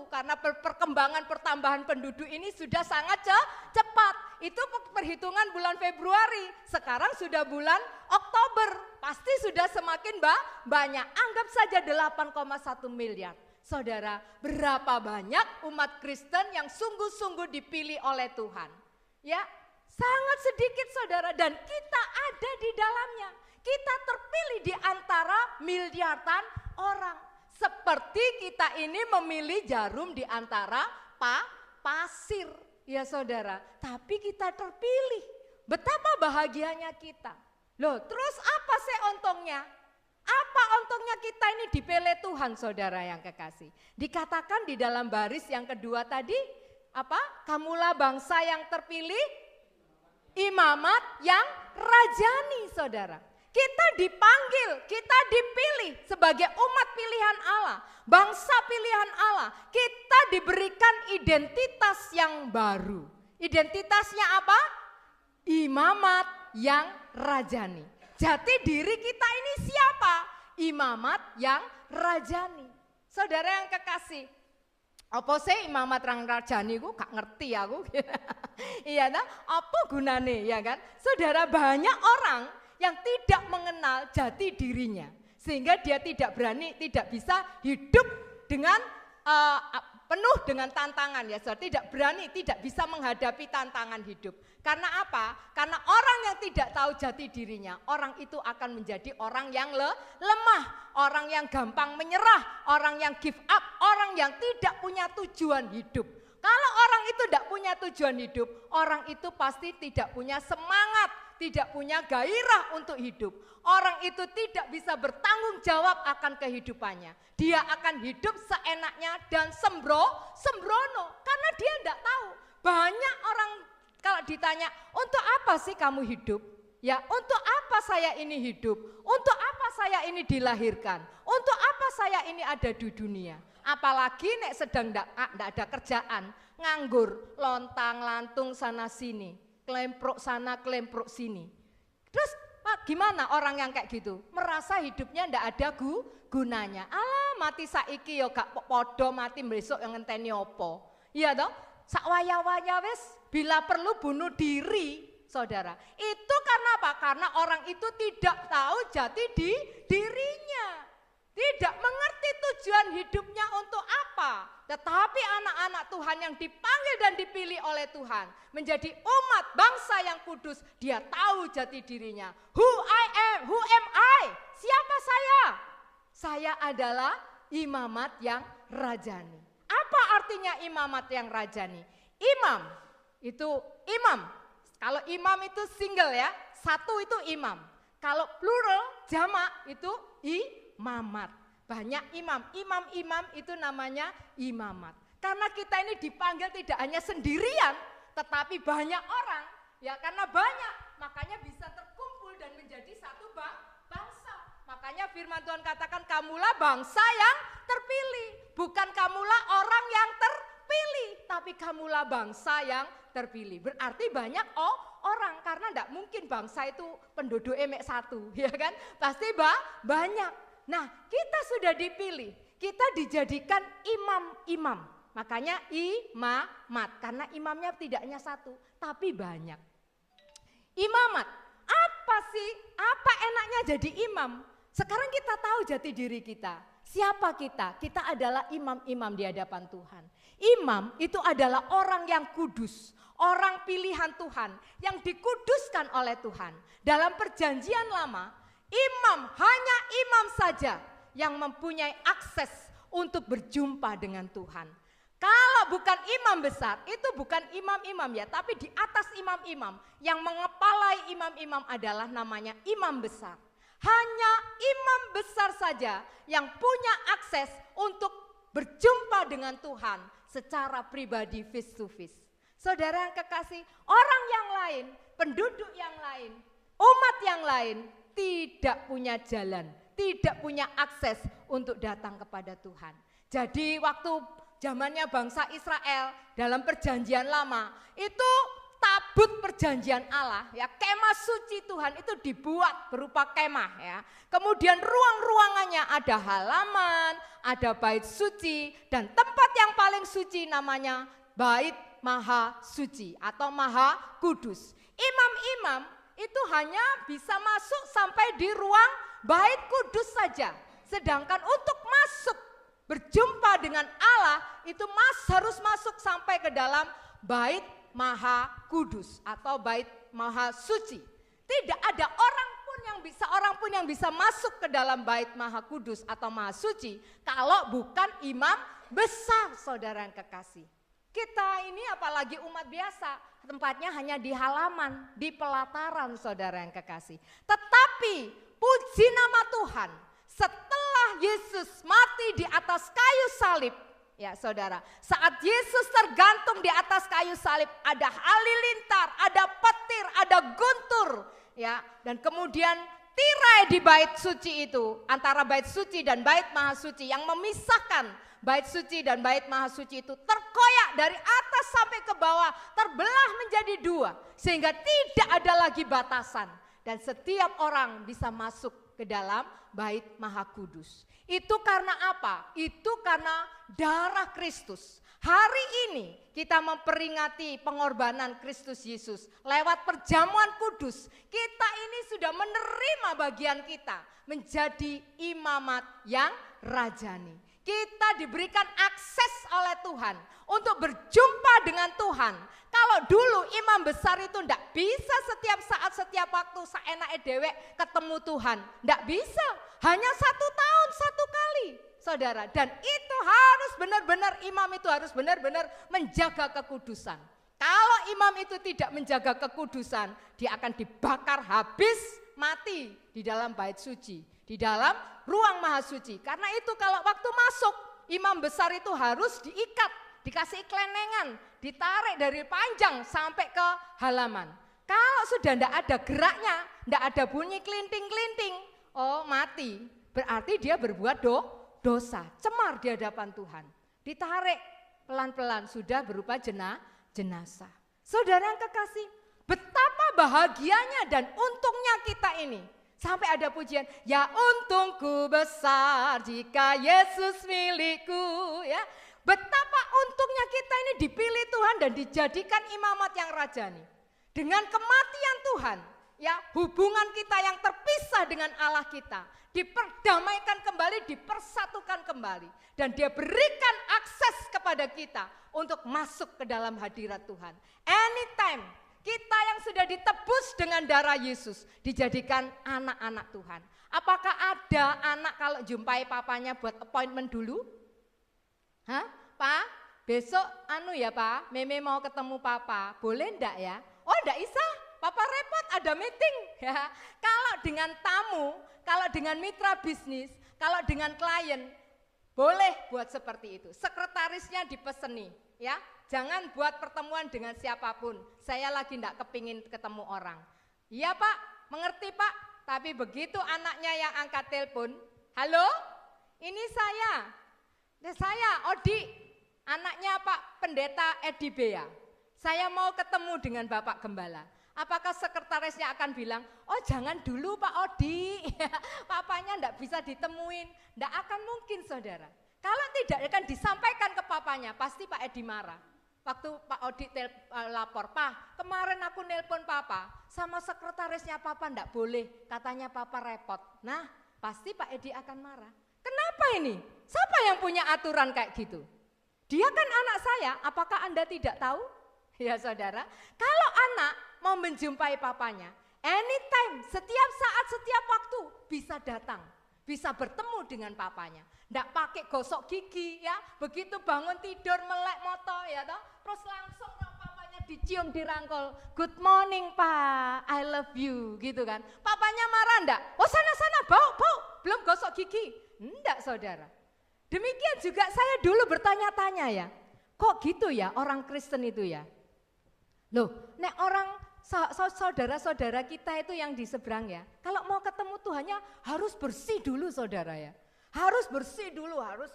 karena perkembangan pertambahan penduduk ini sudah sangat cepat. Itu perhitungan bulan Februari, sekarang sudah bulan Oktober, pasti sudah semakin banyak. Anggap saja 8,1 miliar. Saudara, berapa banyak umat Kristen yang sungguh-sungguh dipilih oleh Tuhan? Ya, sangat sedikit saudara, dan kita ada di dalamnya. Kita terpilih di antara miliaran orang. Seperti kita ini memilih jarum di antara pasir. Ya saudara, tapi kita terpilih. Betapa bahagianya kita. Loh, terus apa sih untungnya? Apa untungnya kita ini dipilih Tuhan, saudara yang kekasih? Dikatakan di dalam baris yang kedua tadi, apa? Kamulah bangsa yang terpilih, imamat yang rajani, saudara. Kita dipanggil, kita dipilih sebagai umat pilihan Allah, bangsa pilihan Allah. Kita diberikan identitas yang baru. Identitasnya apa? Imamat yang rajani. Jati diri kita ini siapa? Imamat yang rajani. Saudara yang kekasih, apa sih imamat yang rajani? Aku gak ngerti aku. Iya, nah, apa gunane ya kan? Saudara, banyak orang yang tidak mengenal jati dirinya, sehingga dia tidak berani, tidak bisa hidup dengan penuh dengan tantangan ya, saudara. Tidak berani, tidak bisa menghadapi tantangan hidup. Karena apa? Karena orang yang tidak tahu jati dirinya, orang itu akan menjadi orang yang lemah, orang yang gampang menyerah, orang yang give up, orang yang tidak punya tujuan hidup. Kalau orang itu tidak punya tujuan hidup, orang itu pasti tidak punya semangat, tidak punya gairah untuk hidup. Orang itu tidak bisa bertanggung jawab akan kehidupannya. Dia akan hidup seenaknya dan sembrono karena dia tidak tahu. Banyak orang kalau ditanya, untuk apa sih kamu hidup? Ya, untuk apa saya ini hidup? Untuk apa saya ini dilahirkan? Untuk apa saya ini ada di dunia? Apalagi nek sedang tidak ada kerjaan, nganggur, lontang-lantung sana sini, kelemprok sana, kelemprok sini. Terus gimana orang yang kayak gitu? Merasa hidupnya tidak ada gunanya. Alah, mati saiki yo gak podo mati besok yang ngenteni opo. Iya toh? Sak waya-waya wis bila perlu bunuh diri, saudara. Itu karena apa? Karena orang itu tidak tahu jati dirinya. Tidak mengerti tujuan hidupnya untuk apa. Tetapi anak-anak Tuhan yang dipanggil dan dipilih oleh Tuhan menjadi umat bangsa yang kudus, dia tahu jati dirinya. Who am I? Siapa saya? Saya adalah imamat yang rajani. Apa artinya imamat yang rajani? Imam itu imam. Kalau imam itu single ya, satu itu imam. Kalau plural jamak itu imamat. Banyak imam, imam-imam itu namanya imamat. Karena kita ini dipanggil tidak hanya sendirian, tetapi banyak orang. Ya karena banyak, makanya bisa terkumpul dan menjadi satu bangsa. Makanya firman Tuhan katakan, kamulah bangsa yang terpilih. Bukan kamulah orang yang terpilih, tapi kamulah bangsa yang terpilih. Berarti banyak orang, karena tidak mungkin bangsa itu penduduk emek satu, ya kan? Pasti banyak. Nah, kita sudah dipilih, kita dijadikan imam-imam. Makanya imamat, karena imamnya tidak hanya satu, tapi banyak. Imamat, apa sih? Apa enaknya jadi imam? Sekarang kita tahu jati diri kita. Siapa kita? Kita adalah imam-imam di hadapan Tuhan. Imam itu adalah orang yang kudus, orang pilihan Tuhan, yang dikuduskan oleh Tuhan. Dalam perjanjian lama, imam, hanya imam saja yang mempunyai akses untuk berjumpa dengan Tuhan. Kalau bukan imam besar, itu bukan imam-imam ya, tapi di atas imam-imam, yang mengepalai imam-imam adalah namanya imam besar. Hanya imam besar saja yang punya akses untuk berjumpa dengan Tuhan secara pribadi face to face. Saudara yang kekasih, orang yang lain, penduduk yang lain, umat yang lain tidak punya jalan, tidak punya akses untuk datang kepada Tuhan. Jadi waktu zamannya bangsa Israel dalam perjanjian lama, itu tabut perjanjian Allah ya, kemah suci Tuhan itu dibuat berupa kemah ya. Kemudian ruang-ruangannya ada halaman, ada bait suci, dan tempat yang paling suci namanya bait maha suci atau maha kudus. Imam-imam itu hanya bisa masuk sampai di ruang bait kudus saja. Sedangkan untuk masuk berjumpa dengan Allah itu harus masuk sampai ke dalam bait maha kudus atau bait maha suci. Tidak ada orang pun yang bisa masuk ke dalam bait maha kudus atau maha suci kalau bukan imam besar, saudara yang kekasih. Kita ini apalagi umat biasa, tempatnya hanya di halaman, di pelataran, saudara yang kekasih. Tetapi puji nama Tuhan, setelah Yesus mati di atas kayu salib, ya saudara, saat Yesus tergantung di atas kayu salib, ada halilintar, ada petir, ada guntur, ya, dan kemudian tirai di bait suci itu, antara bait suci dan bait maha suci yang memisahkan bait suci dan bait maha suci itu terkoyak dari atas sampai ke bawah, terbelah menjadi dua, sehingga tidak ada lagi batasan dan setiap orang bisa masuk ke dalam bait maha kudus. Itu karena apa? Itu karena darah Kristus. Hari ini kita memperingati pengorbanan Kristus Yesus lewat perjamuan kudus. Kita ini sudah menerima bagian kita menjadi imamat yang rajani. Kita diberikan akses oleh Tuhan untuk berjumpa dengan Tuhan. Kalau dulu imam besar itu tidak bisa setiap saat, setiap waktu seenaknya dewek ketemu Tuhan. Tidak bisa, hanya 1 tahun 1 kali, saudara. Dan itu harus benar-benar, imam itu harus benar-benar menjaga kekudusan. Kalau imam itu tidak menjaga kekudusan, dia akan dibakar habis mati di dalam bait suci, di dalam ruang maha suci. Karena itu kalau waktu masuk, imam besar itu harus diikat, dikasih kelenengan, ditarik dari panjang sampai ke halaman. Kalau sudah tidak ada geraknya, tidak ada bunyi kelinting-kelinting, oh mati. Berarti dia berbuat dosa, cemar di hadapan Tuhan. Ditarik pelan-pelan, sudah berupa jenazah. Saudara yang kekasih, betapa bahagianya dan untungnya kita ini. Sampai ada pujian, ya untungku besar jika Yesus milikku. Ya, betapa untungnya kita ini dipilih Tuhan dan dijadikan imamat yang rajani. Dengan kematian Tuhan, ya hubungan kita yang terpisah dengan Allah kita diperdamaikan kembali, dipersatukan kembali, dan Dia berikan akses kepada kita untuk masuk ke dalam hadirat Tuhan. Anytime kita yang sudah ditebus dengan darah Yesus dijadikan anak-anak Tuhan. Apakah ada anak kalau jumpai papanya buat appointment dulu? Hah? Pak, besok ya Pak, Meme mau ketemu Papa, boleh enggak ya? Oh enggak bisa, Papa repot ada meeting. Ya. Kalau dengan tamu, kalau dengan mitra bisnis, kalau dengan klien, boleh buat seperti itu. Sekretarisnya dipeseni, ya. Jangan buat pertemuan dengan siapapun. Saya lagi enggak kepingin ketemu orang. Iya Pak, mengerti Pak. Tapi begitu anaknya yang angkat telepon, halo, ini saya Odi, anaknya Pak Pendeta Edi Bea. Saya mau ketemu dengan Bapak Gembala. Apakah sekretarisnya akan bilang, oh jangan dulu Pak Odi, papanya enggak bisa ditemuin. Enggak akan mungkin saudara. Kalau tidak akan disampaikan ke papanya, pasti Pak Edi marah. Waktu Pak Odi lapor, Pak kemarin aku nelpon Papa, sama sekretarisnya Papa enggak boleh, katanya Papa repot. Nah pasti Pak Edi akan marah. Kenapa ini? Siapa yang punya aturan kayak gitu? Dia kan anak saya, apakah Anda tidak tahu? Ya saudara, kalau anak mau menjumpai papanya, anytime, setiap saat, setiap waktu bisa datang, bisa bertemu dengan papanya. Nggak pakai gosok gigi ya, begitu bangun tidur melek moto ya toh, terus langsung papanya dicium dirangkul, good morning Pak, I love you gitu kan. Papanya marah enggak? Oh sana bau, belum gosok gigi. Enggak saudara. Demikian juga saya dulu bertanya-tanya ya, kok gitu ya orang Kristen itu ya? Loh, nek orang saudara-saudara kita itu yang di seberang ya, kalau mau ketemu Tuhannya harus bersih dulu saudara ya. Harus bersih dulu, harus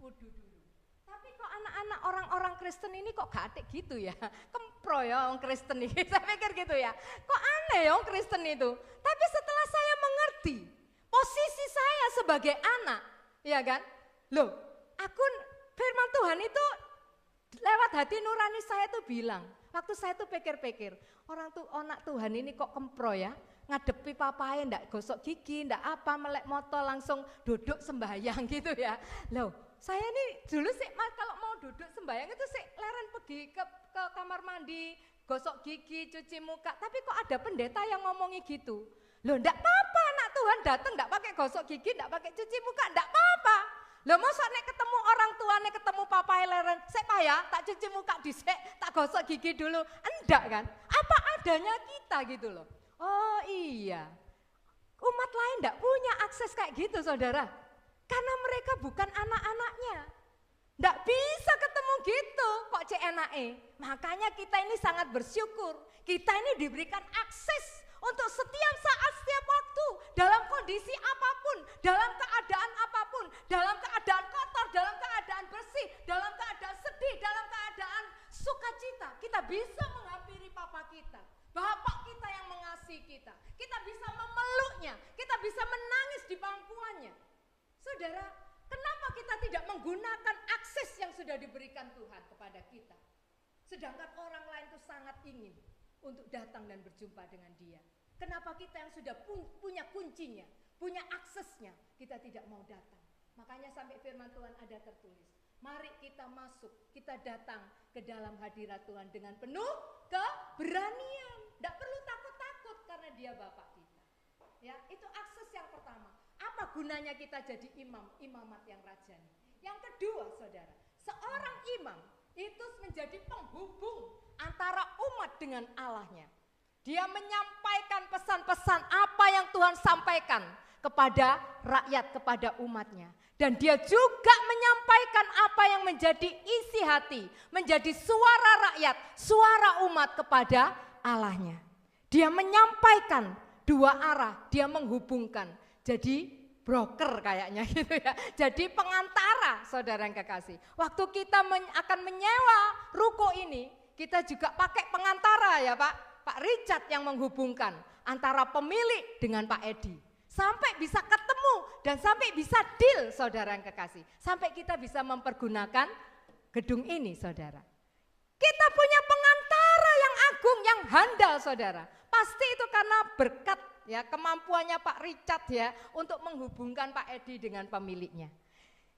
wudu dulu. Tapi kok anak-anak orang-orang Kristen ini kok gak atik gitu ya? Kempro ya orang Kristen ini, saya pikir gitu ya. Kok aneh ya orang Kristen itu? Tapi setelah saya mengerti posisi saya sebagai anak, ya kan? Loh, firman Tuhan itu lewat hati nurani saya tuh bilang, waktu saya tuh pikir-pikir, anak Tuhan ini kok kempro ya, ngadepi papanya ndak gosok gigi, ndak apa, melek moto langsung duduk sembahyang gitu ya. Loh, saya ini dulu sih kalau mau duduk sembahyang itu sih leren pergi ke kamar mandi, gosok gigi, cuci muka, tapi kok ada pendeta yang ngomongi gitu. Loh, ndak apa-apa anak Tuhan datang ndak pakai gosok gigi, ndak pakai cuci muka, ndak apa-apa. Loh masa nek ketemu orang tua, nek ketemu papa leren, sik Pak ya, tak cuci muka dhisik, tak gosok gigi dulu. Enggak kan? Apa adanya kita gitu loh. Oh iya. Umat lain enggak punya akses kayak gitu saudara. Karena mereka bukan anak-anaknya. Enggak bisa ketemu gitu, kok CNAE. Makanya kita ini sangat bersyukur. Kita ini diberikan akses untuk setiap saat, setiap waktu, dalam kondisi apapun, dalam keadaan apapun, dalam keadaan kotor, dalam keadaan bersih, dalam keadaan sedih, dalam keadaan sukacita, kita bisa menghampiri Papa kita, Bapak kita yang mengasihi kita bisa memeluknya, kita bisa menangis di pangkuannya. Saudara, kenapa kita tidak menggunakan akses yang sudah diberikan Tuhan kepada kita? Sedangkan orang lain itu sangat ingin untuk datang dan berjumpa dengan Dia. Kenapa kita yang sudah punya kuncinya, punya aksesnya, kita tidak mau datang? Makanya sampai firman Tuhan ada tertulis, mari kita masuk, kita datang ke dalam hadirat Tuhan dengan penuh keberanian. Tidak perlu takut-takut karena Dia Bapak kita. Ya, itu akses yang pertama. Apa gunanya kita jadi imamat yang rajani? Yang kedua, saudara, seorang imam itu menjadi penghubung antara umat dengan Allahnya. Dia menyampaikan pesan-pesan apa yang Tuhan sampaikan kepada rakyat, kepada umatnya. Dan dia juga menyampaikan apa yang menjadi isi hati, menjadi suara rakyat, suara umat kepada Allahnya. Dia menyampaikan dua arah, dia menghubungkan. Jadi broker kayaknya gitu ya. Jadi pengantara, saudara yang kekasih. Waktu kita akan menyewa ruko ini, kita juga pakai pengantara ya Pak Richard yang menghubungkan antara pemilik dengan Pak Edi. Sampai bisa ketemu dan sampai bisa deal, saudara yang kekasih. Sampai kita bisa mempergunakan gedung ini, saudara. Kita punya pengantara yang agung, yang handal, saudara. Pasti itu karena berkat ya kemampuannya Pak Richard ya untuk menghubungkan Pak Edi dengan pemiliknya.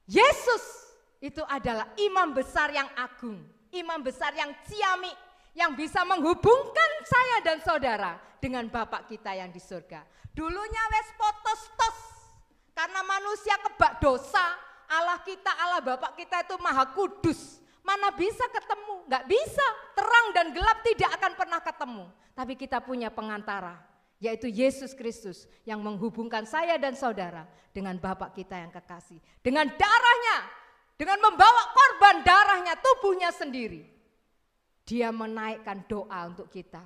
Yesus itu adalah imam besar yang agung, imam besar yang ciamik, yang bisa menghubungkan saya dan saudara dengan Bapak kita yang di surga. Dulunya wes potos-tos, karena manusia kebak dosa, Allah kita, Allah Bapak kita itu maha kudus. Mana bisa ketemu? Gak bisa, terang dan gelap tidak akan pernah ketemu. Tapi kita punya pengantara, yaitu Yesus Kristus yang menghubungkan saya dan saudara dengan Bapak kita yang kekasih. Dengan darahnya, dengan membawa korban darahnya, tubuhnya sendiri. Dia menaikkan doa untuk kita,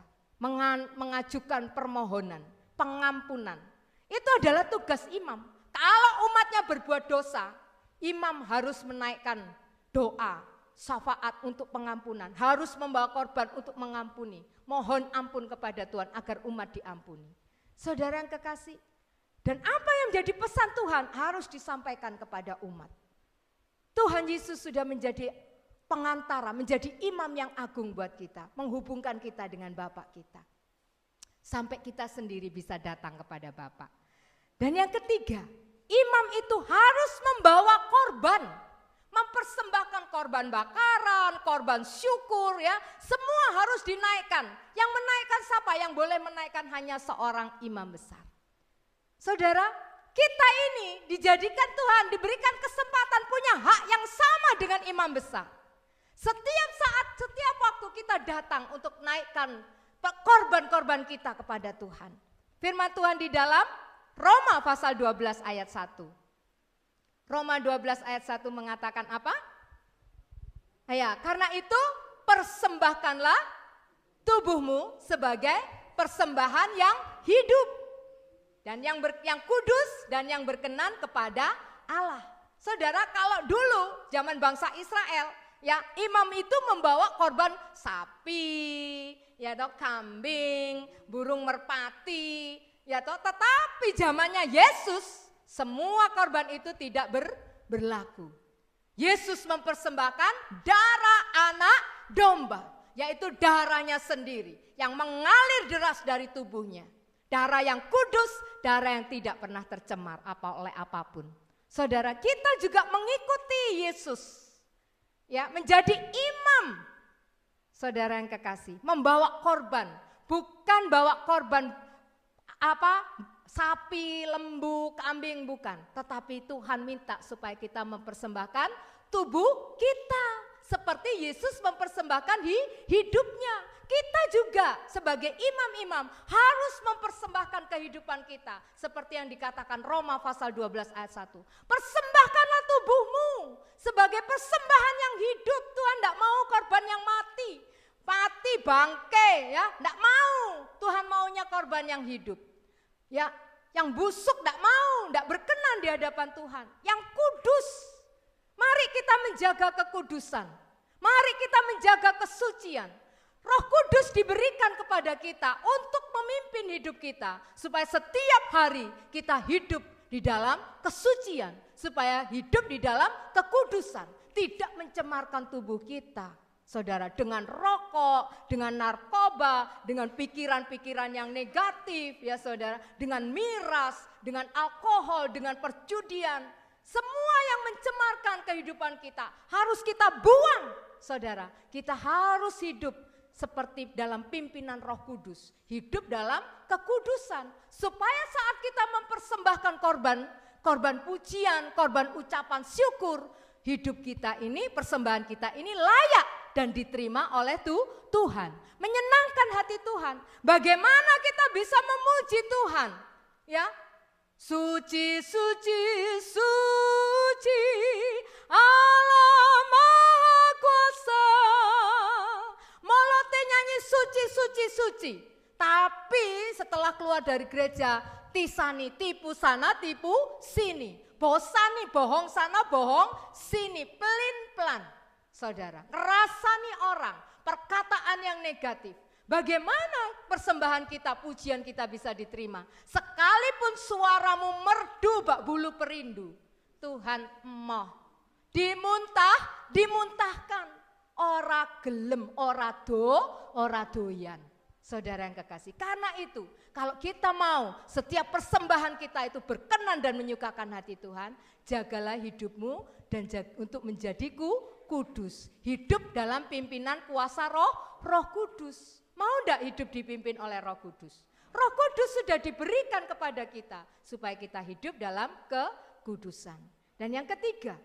mengajukan permohonan, pengampunan. Itu adalah tugas imam. Kalau umatnya berbuat dosa, imam harus menaikkan doa, syafaat untuk pengampunan. Harus membawa korban untuk mengampuni. Mohon ampun kepada Tuhan agar umat diampuni. Saudara yang kekasih, dan apa yang menjadi pesan Tuhan harus disampaikan kepada umat. Tuhan Yesus sudah menjadi pengantara, menjadi imam yang agung buat kita, menghubungkan kita dengan Bapak kita. Sampai kita sendiri bisa datang kepada Bapak. Dan yang ketiga, imam itu harus membawa korban, mempersembahkan korban bakaran, korban syukur ya, semua harus dinaikkan. Yang menaikkan siapa? Yang boleh menaikkan hanya seorang imam besar. Saudara, kita ini dijadikan Tuhan, diberikan kesempatan punya hak yang sama dengan imam besar. Setiap saat, setiap waktu kita datang untuk naikkan korban-korban kita kepada Tuhan. Firman Tuhan di dalam Roma pasal 12 ayat 1. Roma 12 ayat 1 mengatakan apa? Ya, karena itu persembahkanlah tubuhmu sebagai persembahan yang hidup dan yang kudus dan yang berkenan kepada Allah. Saudara, kalau dulu zaman bangsa Israel, ya imam itu membawa korban sapi, ya toh kambing, burung merpati, ya toh. Tetapi zamannya Yesus semua korban itu tidak berlaku. Yesus mempersembahkan darah anak domba, yaitu darahnya sendiri yang mengalir deras dari tubuhnya. Darah yang kudus, darah yang tidak pernah tercemar oleh apapun. Saudara, kita juga mengikuti Yesus. Ya, menjadi imam. Saudara yang kekasih, membawa korban, bukan bawa korban sapi, lembu, kambing, bukan. Tetapi Tuhan minta supaya kita mempersembahkan tubuh kita. Seperti Yesus mempersembahkan hidupnya. Kita juga sebagai imam-imam harus mempersembahkan kehidupan kita. Seperti yang dikatakan Roma pasal 12 ayat 1. Persembahkanlah tubuhmu sebagai persembahan yang hidup. Tuhan tidak mau korban yang mati. Mati bangke ya, tidak mau. Tuhan maunya korban yang hidup. Ya, yang busuk tidak mau, tidak berkenan di hadapan Tuhan. Yang kudus. Mari kita menjaga kekudusan. Mari kita menjaga kesucian. Roh Kudus diberikan kepada kita untuk memimpin hidup kita. Supaya setiap hari kita hidup di dalam kesucian. Supaya hidup di dalam kekudusan. Tidak mencemarkan tubuh kita. Saudara, dengan rokok, dengan narkoba, dengan pikiran-pikiran yang negatif, ya saudara, dengan miras, dengan alkohol, dengan perjudian, semua yang mencemarkan kehidupan kita harus kita buang, saudara. Kita harus hidup seperti dalam pimpinan Roh Kudus, hidup dalam kekudusan, supaya saat kita mempersembahkan korban pujian, korban ucapan syukur, hidup kita ini, persembahan kita ini layak dan diterima oleh Tuhan. Menyenangkan hati Tuhan. Bagaimana kita bisa memuji Tuhan? Ya, suci, suci, suci, Allah Maha Kuasa. Molote nyanyi suci, suci, suci. Tapi setelah keluar dari gereja, tisani, tipu sana, tipu sini. Bosani, bohong sana, bohong sini. Pelin-pelan, saudara. Ngerasani orang, perkataan yang negatif. Bagaimana persembahan kita, pujian kita bisa diterima? Sekalipun suaramu merdu bak bulu perindu, Tuhan emoh. Dimuntahkan. Ora gelem, ora doyan. Saudara yang kekasih, karena itu kalau kita mau setiap persembahan kita itu berkenan dan menyukakan hati Tuhan, jagalah hidupmu dan untuk menjadi kudus. Hidup dalam pimpinan kuasa Roh Kudus. Mau enggak hidup dipimpin oleh Roh Kudus? Roh Kudus sudah diberikan kepada kita supaya kita hidup dalam kekudusan. Dan yang ketiga,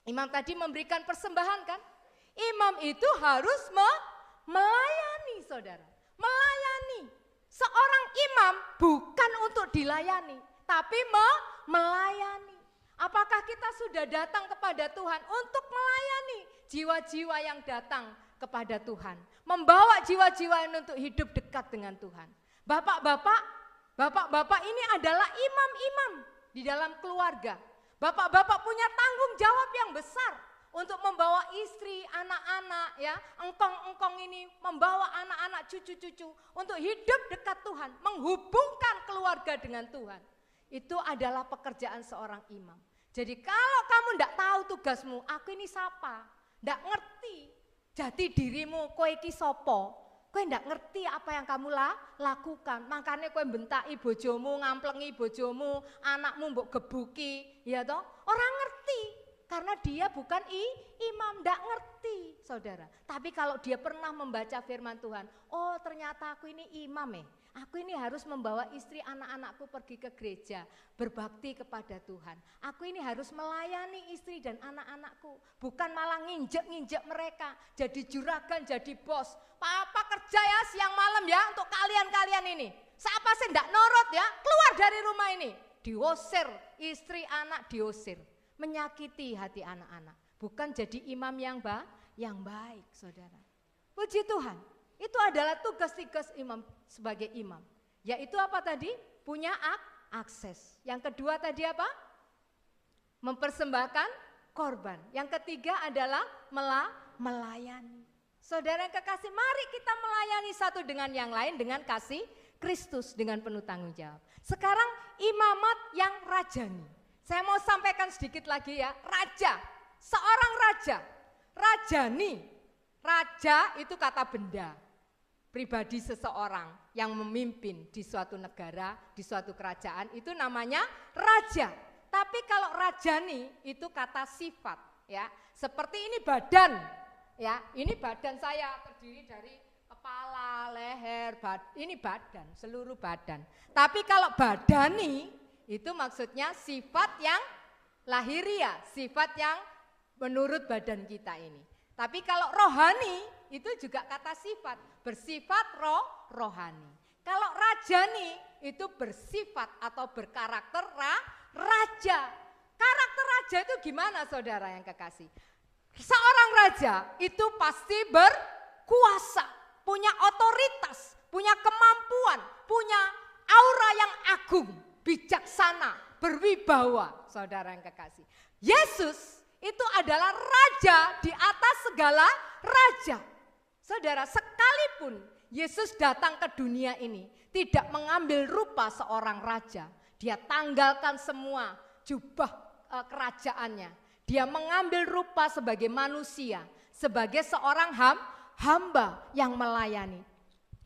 imam tadi memberikan persembahan kan? Imam itu harus melayani, saudara. Melayani. Seorang imam bukan untuk dilayani, tapi melayani. Apakah kita sudah datang kepada Tuhan untuk melayani jiwa-jiwa yang datang kepada Tuhan? Membawa jiwa-jiwa yang untuk hidup dekat dengan Tuhan. Bapak-bapak ini adalah imam-imam di dalam keluarga. Bapak-bapak punya tanggung jawab yang besar untuk membawa istri, anak-anak, ya, engkong-engkong ini membawa anak-anak, cucu-cucu untuk hidup dekat Tuhan, menghubungkan keluarga dengan Tuhan. Itu adalah pekerjaan seorang imam. Jadi kalau kamu tidak tahu tugasmu, aku ini siapa, tidak ngerti jati dirimu, kowe iki sopo, kowe tidak ngerti apa yang kamu lakukan. Makanya kowe bentai bojomu, ngamplengi bojomu, anakmu mbok gebuki, ya toh, orang ngerti. Karena dia bukan imam, tidak ngerti, saudara. Tapi kalau dia pernah membaca firman Tuhan, oh ternyata aku ini imam aku ini harus membawa istri anak-anakku pergi ke gereja, berbakti kepada Tuhan. Aku ini harus melayani istri dan anak-anakku, bukan malah nginjek-nginjek mereka, jadi juragan, jadi bos. Papa kerja ya siang malam ya untuk kalian-kalian ini. Siapa sih tidak nurut ya, keluar dari rumah ini. Diusir, istri anak diusir. Menyakiti hati anak-anak, bukan jadi imam yang baik, saudara. Puji Tuhan, itu adalah tugas-tugas imam sebagai imam. Yaitu apa tadi? Punya akses. Yang kedua tadi apa? Mempersembahkan korban. Yang ketiga adalah melayani. Saudara yang kekasih, mari kita melayani satu dengan yang lain dengan kasih Kristus dengan penuh tanggung jawab. Sekarang imamat yang rajani. Saya mau sampaikan sedikit lagi ya, raja, seorang raja, rajani, raja itu kata benda, pribadi seseorang yang memimpin di suatu negara, di suatu kerajaan itu namanya raja. Tapi kalau rajani itu kata sifat ya, seperti ini badan ya, ini badan saya terdiri dari kepala, leher, ini badan, seluruh badan. Tapi kalau badani itu maksudnya sifat yang lahiriah, sifat yang menurut badan kita ini. Tapi kalau rohani itu juga kata sifat, bersifat rohani. Kalau rajani itu bersifat atau berkarakter raja. Karakter raja itu gimana saudara yang kekasih? Seorang raja itu pasti berkuasa, punya otoritas, punya kemampuan, punya aura yang agung. Bijaksana, berwibawa, saudara yang kekasih. Yesus itu adalah raja di atas segala raja. Saudara, sekalipun Yesus datang ke dunia ini tidak mengambil rupa seorang raja, dia tanggalkan semua jubah kerajaannya. Dia mengambil rupa sebagai manusia, sebagai seorang hamba yang melayani.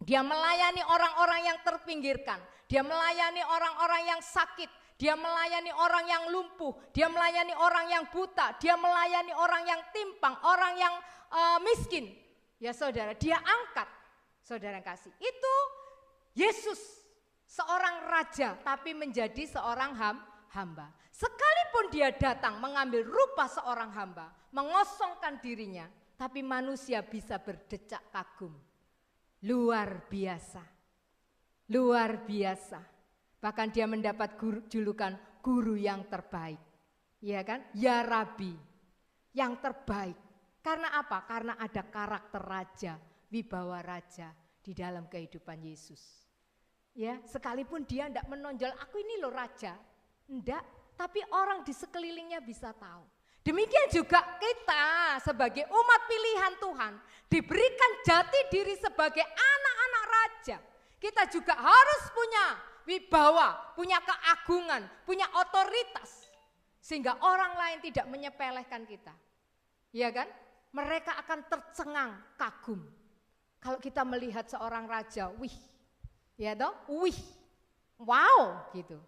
Dia melayani orang-orang yang terpinggirkan. Dia melayani orang-orang yang sakit, dia melayani orang yang lumpuh, dia melayani orang yang buta, dia melayani orang yang timpang, orang yang miskin. Ya saudara, dia angkat, saudara yang kasih. Itu Yesus, seorang raja tapi menjadi seorang hamba. Sekalipun dia datang mengambil rupa seorang hamba, mengosongkan dirinya, tapi manusia bisa berdecak kagum. Luar biasa. Luar biasa. Bahkan dia mendapat julukan guru yang terbaik. Ya kan? Ya Rabi, yang terbaik. Karena apa? Karena ada karakter raja, wibawa raja di dalam kehidupan Yesus. Ya, sekalipun dia tidak menonjol, aku ini loh raja. Enggak, tapi orang di sekelilingnya bisa tahu. Demikian juga kita sebagai umat pilihan Tuhan diberikan jati diri sebagai anak-anak raja. Kita juga harus punya wibawa, punya keagungan, punya otoritas. Sehingga orang lain tidak menyepelekan kita. Ya kan? Mereka akan tercengang, kagum. Kalau kita melihat seorang raja, wih, ya toh, wih, wow, gitu.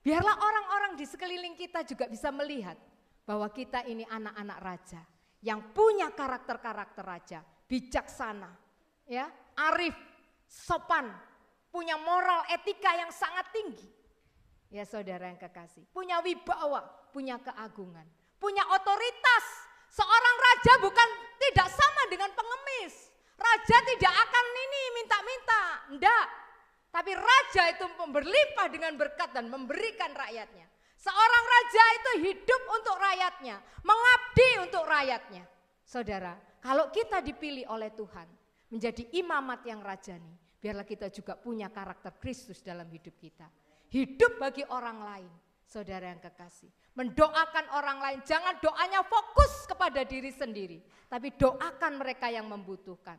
Biarlah orang-orang di sekeliling kita juga bisa melihat bahwa kita ini anak-anak raja yang punya karakter-karakter raja, bijaksana, ya, arif, sopan, punya moral etika yang sangat tinggi. Ya saudara yang kekasih, punya wibawa, punya keagungan, punya otoritas. Seorang raja bukan tidak sama dengan pengemis. Raja tidak akan ini minta-minta, enggak. Tapi raja itu berlimpah dengan berkat dan memberikan rakyatnya. Seorang raja itu hidup untuk rakyatnya, mengabdi untuk rakyatnya. Saudara, kalau kita dipilih oleh Tuhan menjadi imamat yang rajani, biarlah kita juga punya karakter Kristus dalam hidup kita. Hidup bagi orang lain, saudara yang kekasih. Mendoakan orang lain, jangan doanya fokus kepada diri sendiri, tapi doakan mereka yang membutuhkan.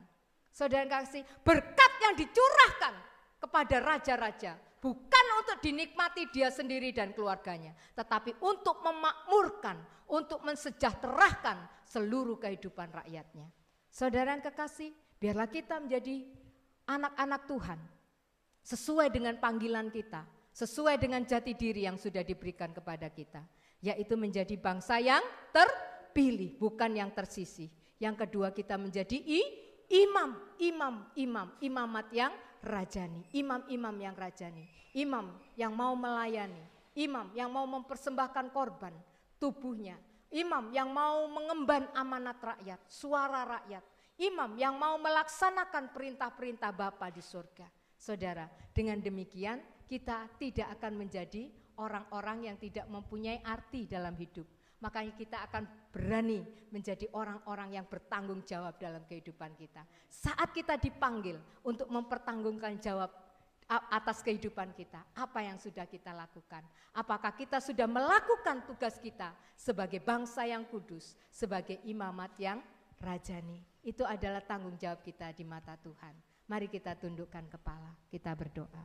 Saudara yang kekasih, berkat yang dicurahkan kepada raja-raja bukan untuk dinikmati dia sendiri dan keluarganya, tetapi untuk memakmurkan, untuk mensejahterakan seluruh kehidupan rakyatnya. Saudara yang kekasih, biarlah kita menjadi anak-anak Tuhan sesuai dengan panggilan kita, sesuai dengan jati diri yang sudah diberikan kepada kita, yaitu menjadi bangsa yang terpilih, bukan yang tersisih. Yang kedua, kita menjadi imamat yang rajani, imam-imam yang rajani, imam yang mau melayani, imam yang mau mempersembahkan korban tubuhnya, imam yang mau mengemban amanat rakyat, suara rakyat, imam yang mau melaksanakan perintah-perintah Bapa di surga. Saudara, dengan demikian kita tidak akan menjadi orang-orang yang tidak mempunyai arti dalam hidup. Makanya kita akan berani menjadi orang-orang yang bertanggung jawab dalam kehidupan kita. Saat kita dipanggil untuk mempertanggungan jawab atas kehidupan kita, apa yang sudah kita lakukan? Apakah kita sudah melakukan tugas kita sebagai bangsa yang kudus, sebagai imamat yang rajani? Itu adalah tanggung jawab kita di mata Tuhan. Mari kita tundukkan kepala, kita berdoa.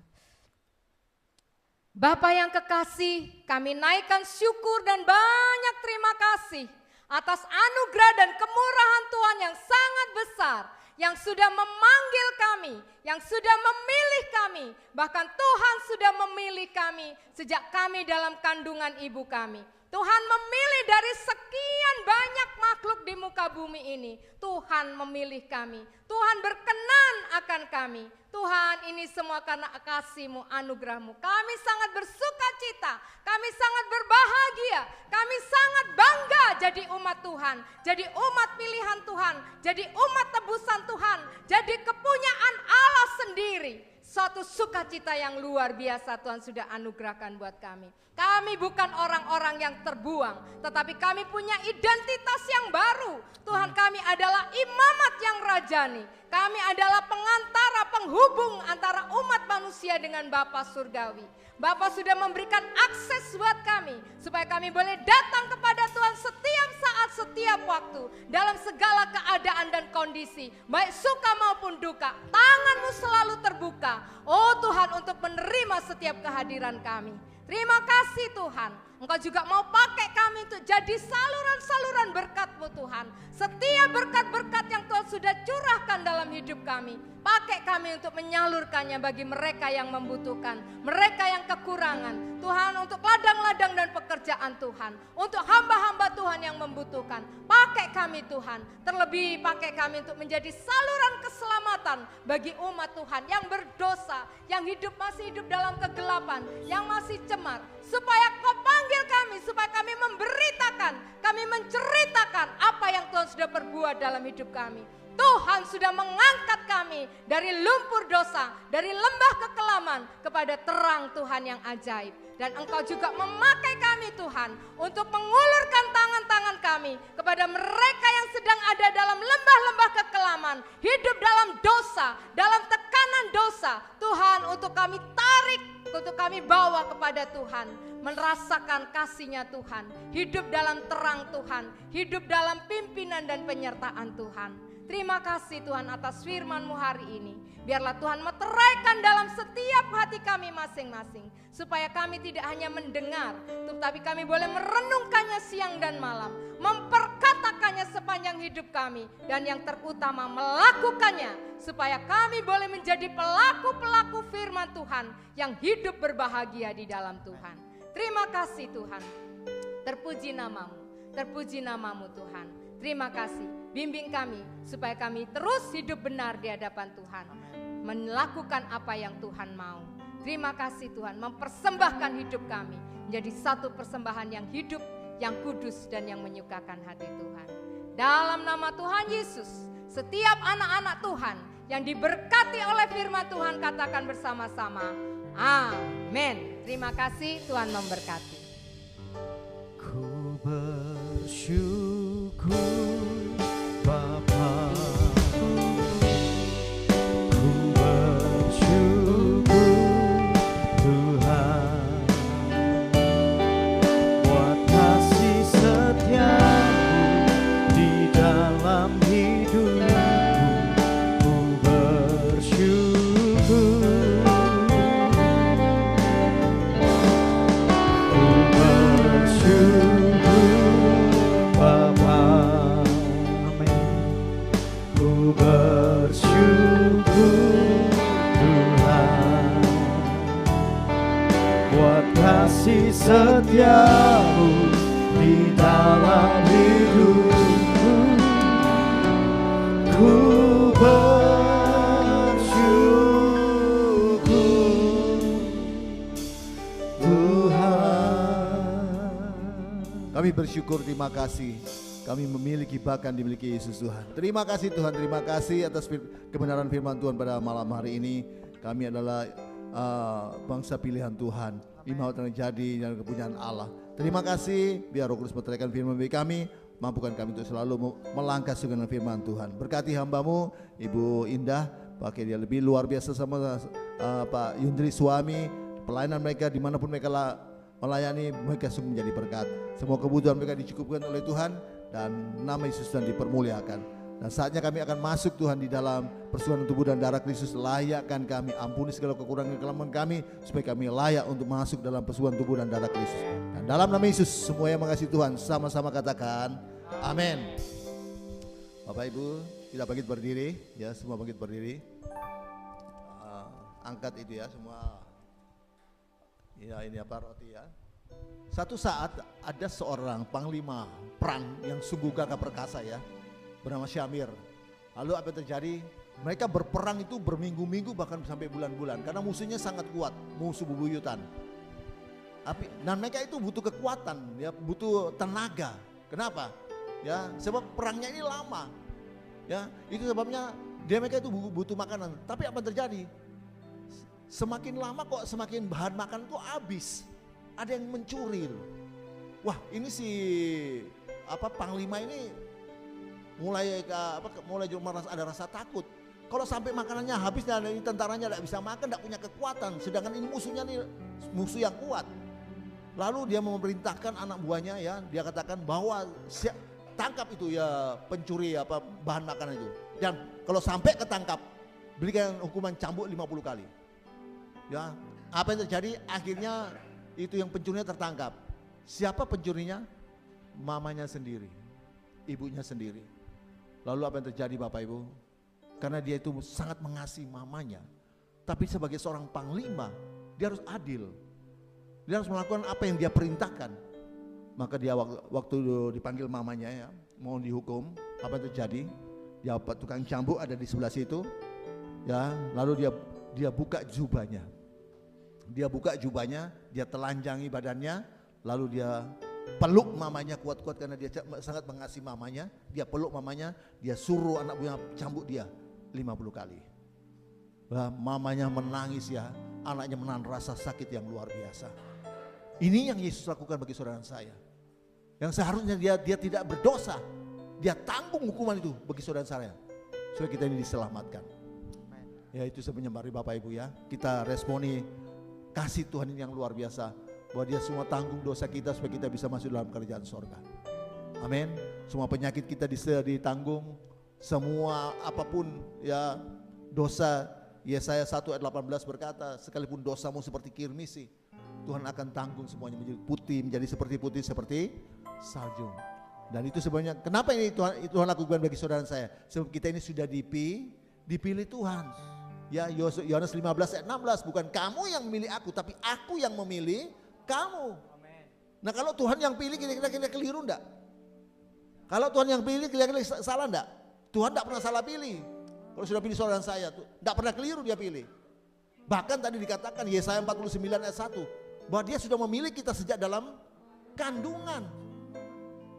Bapa yang kekasih, kami naikkan syukur dan banyak terima kasih atas anugerah dan kemurahan Tuhan yang sangat besar, yang sudah memanggil kami, yang sudah memilih kami, bahkan Tuhan sudah memilih kami sejak kami dalam kandungan ibu kami. Tuhan memilih dari sekian banyak makhluk di muka bumi ini. Tuhan memilih kami. Tuhan berkenan akan kami. Tuhan, ini semua karena kasih-Mu, anugerah-Mu. Kami sangat bersuka cita. Kami sangat berbahagia. Kami sangat bangga jadi umat Tuhan. Jadi umat pilihan Tuhan. Jadi umat tebusan Tuhan. Jadi kepunyaan Allah sendiri. Suatu sukacita yang luar biasa Tuhan sudah anugerahkan buat kami. Kami bukan orang-orang yang terbuang, tetapi kami punya identitas yang baru. Tuhan, kami adalah imamat yang rajani. Kami adalah pengantara, penghubung antara umat manusia dengan Bapa Surgawi. Bapa sudah memberikan akses buat kami, supaya kami boleh datang kepada Tuhan setiap saat, setiap waktu, dalam segala keadaan dan kondisi, baik suka maupun duka. Tangan-Mu selalu terbuka, oh Tuhan, untuk menerima setiap kehadiran kami. Terima kasih Tuhan, Engkau juga mau pakai kami untuk jadi saluran-saluran berkat-Mu Tuhan. Setiap berkat-berkat yang Tuhan sudah curahkan dalam hidup kami, pakai kami untuk menyalurkannya bagi mereka yang membutuhkan, mereka yang kekurangan. Tuhan, untuk ladang-ladang dan pekerjaan Tuhan, untuk hamba-hamba Tuhan yang membutuhkan. Pakai kami Tuhan, terlebih pakai kami untuk menjadi saluran keselamatan bagi umat Tuhan yang berdosa, yang masih hidup dalam kegelapan, yang masih cemar. Supaya Kau panggil kami, supaya kami memberitakan, kami menceritakan apa yang Tuhan sudah perbuat dalam hidup kami. Tuhan sudah mengangkat kami dari lumpur dosa, dari lembah kekelaman kepada terang Tuhan yang ajaib. Dan Engkau juga memakai kami Tuhan untuk mengulurkan tangan-tangan kami kepada mereka yang sedang ada dalam lembah-lembah kekelaman, hidup dalam dosa, dalam tekanan dosa. Tuhan, untuk kami tarik, untuk kami bawa kepada Tuhan, merasakan kasih-Nya Tuhan, hidup dalam terang Tuhan, hidup dalam pimpinan dan penyertaan Tuhan. Terima kasih Tuhan atas firman-Mu hari ini. Biarlah Tuhan meteraikan dalam setiap hati kami masing-masing. Supaya kami tidak hanya mendengar, tetapi kami boleh merenungkannya siang dan malam. Memperkatakannya sepanjang hidup kami. Dan yang terutama melakukannya. Supaya kami boleh menjadi pelaku-pelaku firman Tuhan yang hidup berbahagia di dalam Tuhan. Terima kasih Tuhan. Terpuji nama-Mu. Terpuji nama-Mu Tuhan. Terima kasih. Bimbing kami supaya kami terus hidup benar di hadapan Tuhan. Melakukan apa yang Tuhan mau. Terima kasih Tuhan, mempersembahkan hidup kami menjadi satu persembahan yang hidup, yang kudus dan yang menyukakan hati Tuhan. Dalam nama Tuhan Yesus, setiap anak-anak Tuhan yang diberkati oleh firman Tuhan katakan bersama-sama, amin. Terima kasih, Tuhan memberkati. Ku bersyukur Bapa, ku bersyukur Tuhan buat kasih setia-Mu di dalam hidupku. Ku bersyukur, ku bersyukur Bapa. Ku bersyukur Tuhan buat kasih setia-Mu di dalam hidupku. Ku bersyukur Tuhan. Kami bersyukur, terima kasih. Kami memiliki bahkan dimiliki Yesus Tuhan. Terima kasih Tuhan, terima kasih atas kebenaran firman Tuhan pada malam hari ini. Kami adalah bangsa pilihan Tuhan, imam terjadi dan kepunyaan Allah. Terima kasih, biar Roh Kudus meteraikan firman bagi kami, mampukan kami untuk selalu melangkah dengan firman Tuhan. Berkati hamba-Mu, Ibu Indah, pakai dia lebih luar biasa sama Pak Yundri suami, pelayanan mereka dimanapun mereka melayani, mereka sungguh menjadi berkat. Semua kebutuhan mereka dicukupkan oleh Tuhan, dan nama Yesus Tuhan dipermuliakan. Dan saatnya kami akan masuk Tuhan di dalam persekutuan tubuh dan darah Kristus. Layakkan kami, ampuni segala kekurangan kelemahan kami, supaya kami layak untuk masuk dalam persekutuan tubuh dan darah Kristus. Dan dalam nama Yesus semua yang mengasihi Tuhan sama-sama katakan amin. Bapak Ibu, kita bangkit berdiri ya, semua bangkit berdiri. Angkat itu ya semua. Ya ini apa, roti ya. Satu saat ada seorang panglima perang yang sungguh gagah perkasa ya, bernama Syamir. Lalu apa yang terjadi? Mereka berperang itu berminggu-minggu bahkan sampai bulan-bulan karena musuhnya sangat kuat, musuh bebuyutan. Dan mereka itu butuh kekuatan, ya, butuh tenaga. Kenapa? Ya, sebab perangnya ini lama. Ya, itu sebabnya mereka itu butuh makanan. Tapi apa yang terjadi? Semakin lama kok semakin bahan makan itu habis. Ada yang mencuri. Wah, ini si panglima ini mulai ada rasa takut. Kalau sampai makanannya habis dan ini tentaranya tidak bisa makan, tidak punya kekuatan. Sedangkan ini musuhnya nih musuh yang kuat. Lalu dia memerintahkan anak buahnya ya, dia katakan bahwa tangkap itu ya pencuri bahan makanan itu. Dan kalau sampai ketangkap, berikan hukuman cambuk 50 kali. Ya, apa yang terjadi? Akhirnya itu yang pencurinya tertangkap. Siapa pencurinya? Mamanya sendiri, ibunya sendiri. Lalu apa yang terjadi Bapak Ibu? karena dia itu sangat mengasihi mamanya. Tapi sebagai seorang panglima, dia harus adil. Dia harus melakukan apa yang dia perintahkan. Maka dia waktu dipanggil mamanya ya, mau dihukum, apa yang terjadi? Dia tukang cambuk ada di sebelah situ. Ya, lalu dia buka jubahnya. Dia telanjangi badannya, lalu dia peluk mamanya kuat-kuat karena dia sangat mengasihi mamanya. Dia peluk mamanya, dia suruh anak buahnya cambuk dia 50 kali. Wah, mamanya menangis ya, anaknya menahan rasa sakit yang luar biasa. Ini yang Yesus lakukan bagi saudara saya. Yang seharusnya dia tidak berdosa, dia tanggung hukuman itu bagi saudara saya, supaya kita ini diselamatkan. Ya, itu sebenarnya mari Bapak Ibu ya, kita responi kasih Tuhan ini yang luar biasa, bahwa dia semua tanggung dosa kita supaya kita bisa masuk dalam kerajaan sorga. Amin. Semua penyakit kita ditanggung, semua apapun ya dosa. Yesaya 1 ayat 18 berkata, sekalipun dosamu seperti kirmisi, Tuhan akan tanggung semuanya menjadi putih, seperti salju. Dan itu sebenarnya kenapa ini Tuhan lakukan bagi saudara saya? Sebab kita ini sudah dipilih Tuhan. Ya, Yohanes 15 ayat 16, bukan kamu yang memilih aku, tapi aku yang memilih kamu. Nah, kalau Tuhan yang pilih kira-kira keliru enggak? Kalau Tuhan yang pilih kira-kira salah enggak? Tuhan enggak pernah salah pilih. Kalau sudah pilih saudara saya, enggak pernah keliru dia pilih. Bahkan tadi dikatakan Yesaya 49 ayat 1, bahwa dia sudah memilih kita sejak dalam kandungan.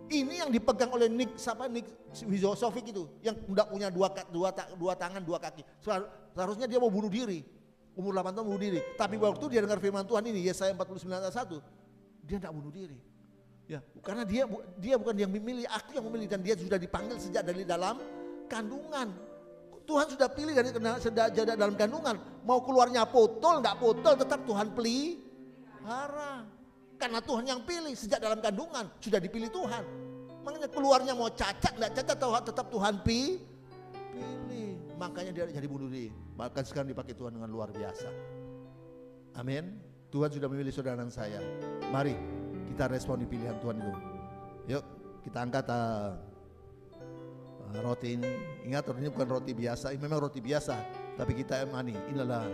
Ini yang dipegang oleh Nick Wizosovic itu, yang tidak punya dua tangan, dua kaki. Seharusnya dia mau bunuh diri, umur 8 tahun bunuh diri. Tapi waktu dia dengar firman Tuhan ini, Yesaya 49 ayat 1, dia tidak bunuh diri. Ya, karena dia bukan yang memilih, aku yang memilih, dan dia sudah dipanggil sejak dari dalam kandungan. Tuhan sudah pilih dari dalam kandungan. Mau keluarnya potol, enggak potol, tetap Tuhan pelihara. Karena Tuhan yang pilih sejak dalam kandungan, sudah dipilih Tuhan. Makanya keluarnya mau cacat, enggak cacat, tetap Tuhan pilih. Makanya dia jadi bunuh diri. Bahkan sekarang dipakai Tuhan dengan luar biasa. Amin. Tuhan sudah memilih saudara dan saya. Mari kita responi pilihan Tuhan itu. Yuk kita angkat roti ini. Ingat, roti ini bukan roti biasa, ini memang roti biasa, tapi kita imani inilah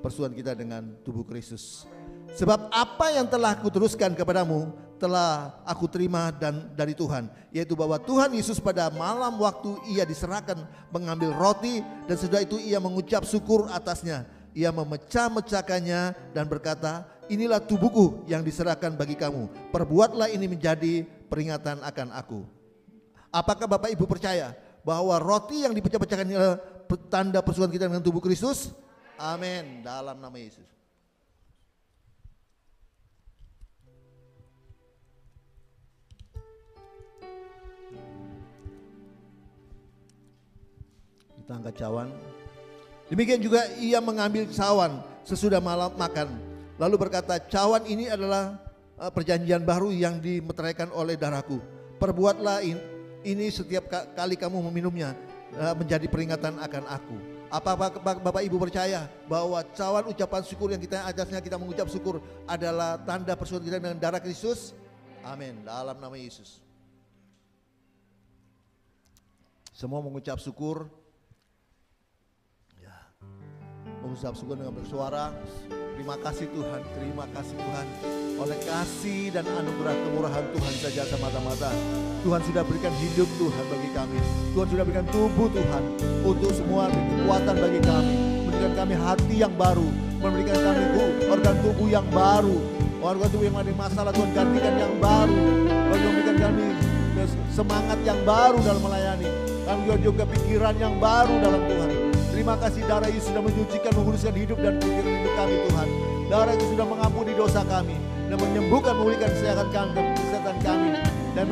persoalan kita dengan tubuh Kristus. Sebab apa yang telah kuteruskan kepadamu telah aku terima dan dari Tuhan, yaitu bahwa Tuhan Yesus pada malam waktu ia diserahkan mengambil roti, dan sesudah itu ia mengucap syukur atasnya. Ia memecah-mecahkannya dan berkata, inilah tubuhku yang diserahkan bagi kamu, perbuatlah ini menjadi peringatan akan aku. Apakah Bapak Ibu percaya bahwa roti yang dipecah-pecahkan adalah tanda persoalan kita dengan tubuh Kristus? Amin, dalam nama Yesus. Kita angkat cawan. Demikian juga ia mengambil cawan sesudah malam makan, lalu berkata, cawan ini adalah perjanjian baru yang dimeteraikan oleh darahku. Perbuatlah ini setiap kali kamu meminumnya menjadi peringatan akan aku. Apa Bapak Ibu percaya bahwa cawan ucapan syukur yang kita atasnya kita mengucap syukur adalah tanda persekutuan kita dengan darah Kristus? Amin, dalam nama Yesus. Semua mengucap syukur. Ya, mengucap syukur dengan bersuara. Terima kasih Tuhan, terima kasih Tuhan. Oleh kasih dan anugerah kemurahan Tuhan saja semata-mata, Tuhan sudah berikan hidup Tuhan bagi kami. Tuhan sudah berikan tubuh Tuhan untuk semua kekuatan bagi kami. Memberikan kami hati yang baru, memberikan kami organ tubuh yang baru. Organ tubuh yang ada masalah Tuhan gantikan yang baru. Memberikan kami semangat yang baru dalam melayani. Kami juga pikiran yang baru dalam Tuhan. Terima kasih darah Yesus sudah menyucikan, menguduskan hidup dan pikiran hidup kami Tuhan. Darah itu sudah mengampuni dosa kami dan menyembuhkan, memulihkan kesehatan kami dan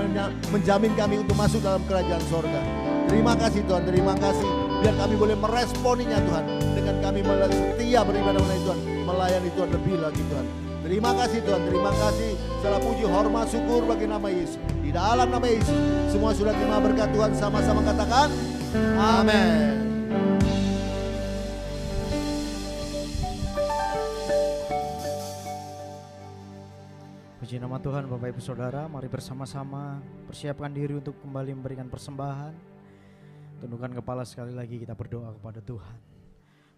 menjamin kami untuk masuk dalam kerajaan sorga. Terima kasih Tuhan, terima kasih. Biar kami boleh meresponinya Tuhan, dengan kami setia beribadah kepada Tuhan, melayani Tuhan lebih lagi Tuhan. Terima kasih Tuhan, terima kasih. Segala puji, hormat, syukur bagi nama Yesus. Di dalam nama Yesus, semua sudah terima berkat Tuhan, sama-sama katakan amin. Puji nama Tuhan. Bapak Ibu Saudara, mari bersama-sama persiapkan diri untuk kembali memberikan persembahan. Tundukkan kepala sekali lagi, kita berdoa kepada Tuhan.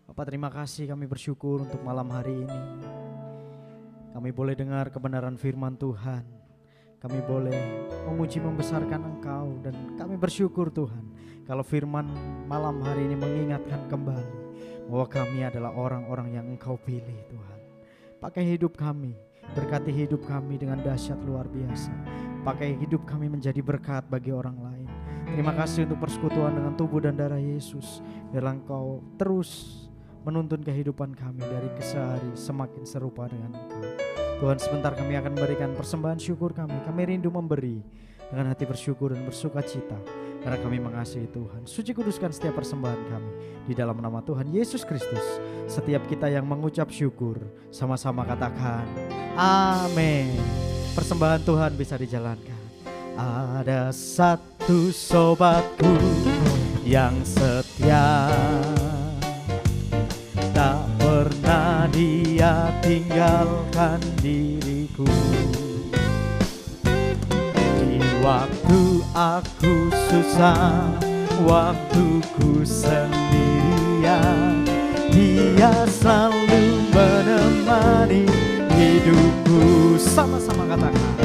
Bapak, terima kasih, kami bersyukur untuk malam hari ini. Kami boleh dengar kebenaran firman Tuhan. Kami boleh memuji membesarkan Engkau, dan kami bersyukur Tuhan kalau firman malam hari ini mengingatkan kembali bahwa kami adalah orang-orang yang Engkau pilih Tuhan. Pakai hidup kami, berkati hidup kami dengan dahsyat luar biasa. Pakai hidup kami menjadi berkat bagi orang lain. Terima kasih untuk persekutuan dengan tubuh dan darah Yesus. Biarlah Engkau terus menuntun kehidupan kami dari kesehari semakin serupa dengan Engkau. Tuhan, sebentar kami akan memberikan persembahan syukur kami. Kami rindu memberi dengan hati bersyukur dan bersuka cita, karena kami mengasihi Tuhan. Suci kuduskan setiap persembahan kami di dalam nama Tuhan Yesus Kristus. Setiap kita yang mengucap syukur, sama-sama katakan amin. Persembahan Tuhan bisa dijalankan. Ada satu sobatku yang setia, tak pernah dia tinggalkan diriku. Di waktu aku susah, waktuku sendirian, dia selalu menemani hidupku. Sama-sama katakan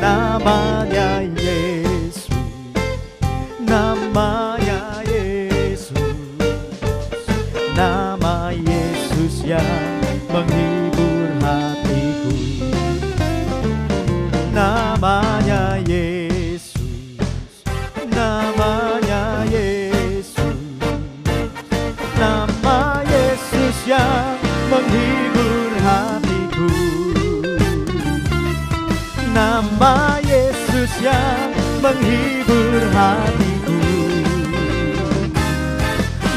namanya Yesus, namanya Yesus, nama Yesus yang menghibur hatiku. Namanya Yesus, namanya Yesus, nama Yesus yang menghibur hatiku. Nama Yesus yang menghibur hatiku.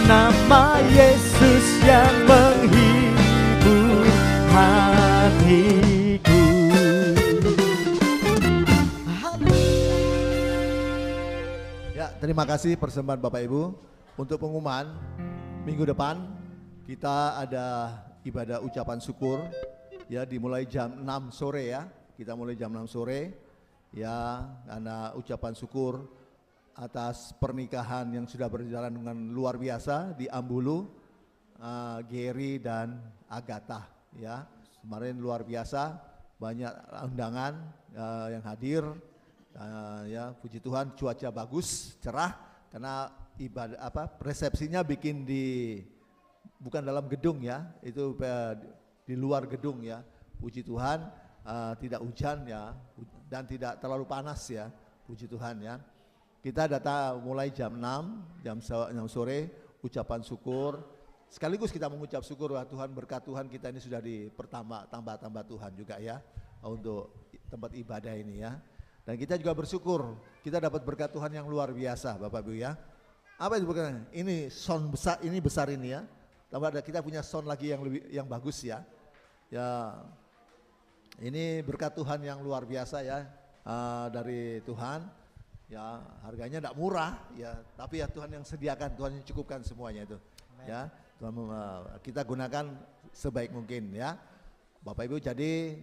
Nama Yesus yang menghibur hatiku. Ya, terima kasih persembahan Bapak Ibu. Untuk pengumuman, minggu depan kita ada ibadah ucapan syukur, ya, dimulai jam 6 sore ya. Kita mulai jam 6 sore ya, karena ucapan syukur atas pernikahan yang sudah berjalan dengan luar biasa di Ambulu, Gary dan Agatha ya. Kemarin luar biasa, banyak undangan yang hadir, ya puji Tuhan, cuaca bagus, cerah, karena ibadah resepsinya bikin bukan dalam gedung ya, itu di luar gedung ya. Puji Tuhan, tidak hujan ya, dan tidak terlalu panas ya, puji Tuhan ya. Kita datang mulai jam 6 sore, ucapan syukur. Sekaligus kita mengucap syukur bahwa Tuhan, berkat Tuhan kita ini sudah tambah Tuhan juga ya, untuk tempat ibadah ini ya. Dan kita juga bersyukur kita dapat berkat Tuhan yang luar biasa Bapak Ibu ya. Apa itu berkat? Ini sound besar, ini besar ini ya. Tambah ada, kita punya sound lagi yang bagus ya. Ya, ini berkat Tuhan yang luar biasa ya, dari Tuhan ya. Harganya tidak murah ya, tapi ya Tuhan yang sediakan, Tuhan yang cukupkan semuanya itu. Amen. Ya Tuhan, kita gunakan sebaik mungkin ya Bapak Ibu. Jadi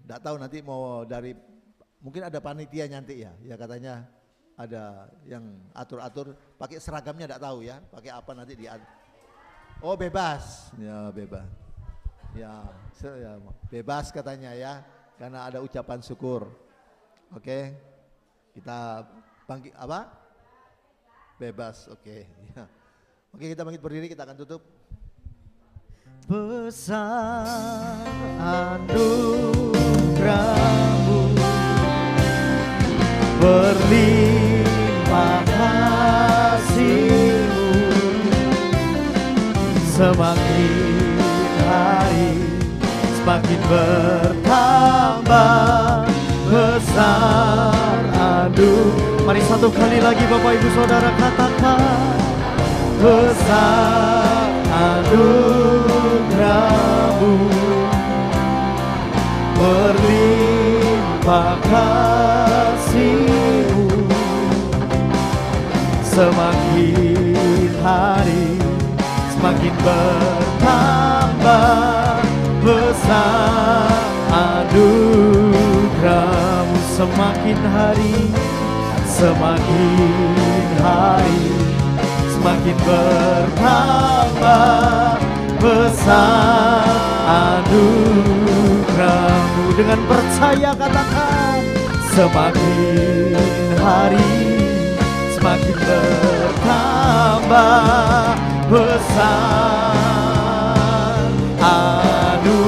tidak tahu nanti mau mungkin ada panitia nanti ya, katanya ada yang atur-atur pakai seragamnya, tidak tahu ya pakai apa nanti oh bebas ya, bebas ya, bebas katanya ya, karena ada ucapan syukur. Oke, kita bangkit apa? Bebas, oke. Ya. Oke, kita bangkit berdiri, kita akan tutup. Besar anugerah-Mu, berlimpah kasih-Mu, semakin hari semakin bertambah besar Mari satu kali lagi Bapak Ibu Saudara katakan, besar anugerah-Mu, berlimpah kasih-Mu, semakin hari semakin bertambah besar anugerah-Mu, semakin hari semakin bertambah besar anugerah-Mu. Dengan percaya katakan, semakin hari semakin bertambah besar anugerah-Mu.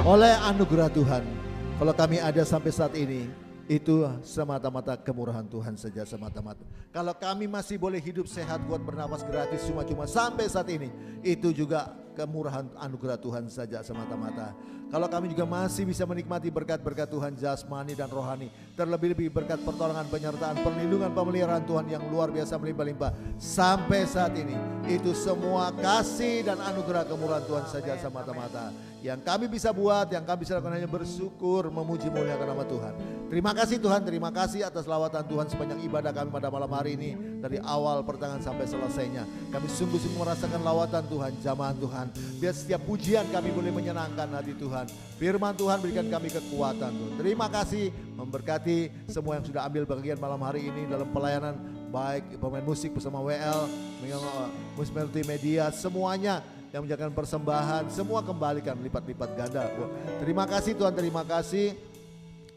Oleh anugerah Tuhan, kalau kami ada sampai saat ini, itu semata-mata kemurahan Tuhan saja semata-mata. Kalau kami masih boleh hidup sehat, kuat, bernapas gratis cuma-cuma sampai saat ini, itu juga kemurahan anugerah Tuhan saja semata-mata. Kalau kami juga masih bisa menikmati berkat-berkat Tuhan jasmani dan rohani, terlebih-lebih berkat pertolongan, penyertaan, perlindungan, pemeliharaan Tuhan yang luar biasa melimpah-limpah sampai saat ini, itu semua kasih dan anugerah kemurahan Tuhan saja semata-mata. Yang kami bisa buat, yang kami bisa lakukan hanya bersyukur, memuji, muliakan nama Tuhan. Terima kasih Tuhan, terima kasih atas lawatan Tuhan sepanjang ibadah kami pada malam hari ini, dari awal pertengahan sampai selesainya. Kami sungguh-sungguh merasakan lawatan Tuhan, jamahan Tuhan. Biar setiap pujian kami boleh menyenangkan hati Tuhan. Firman Tuhan berikan kami kekuatan Tuhan. Terima kasih, memberkati semua yang sudah ambil bagian malam hari ini dalam pelayanan, baik pemain musik bersama WL, multimedia, semuanya yang menjalankan persembahan, semua kembalikan lipat-lipat ganda. Terima kasih Tuhan, terima kasih.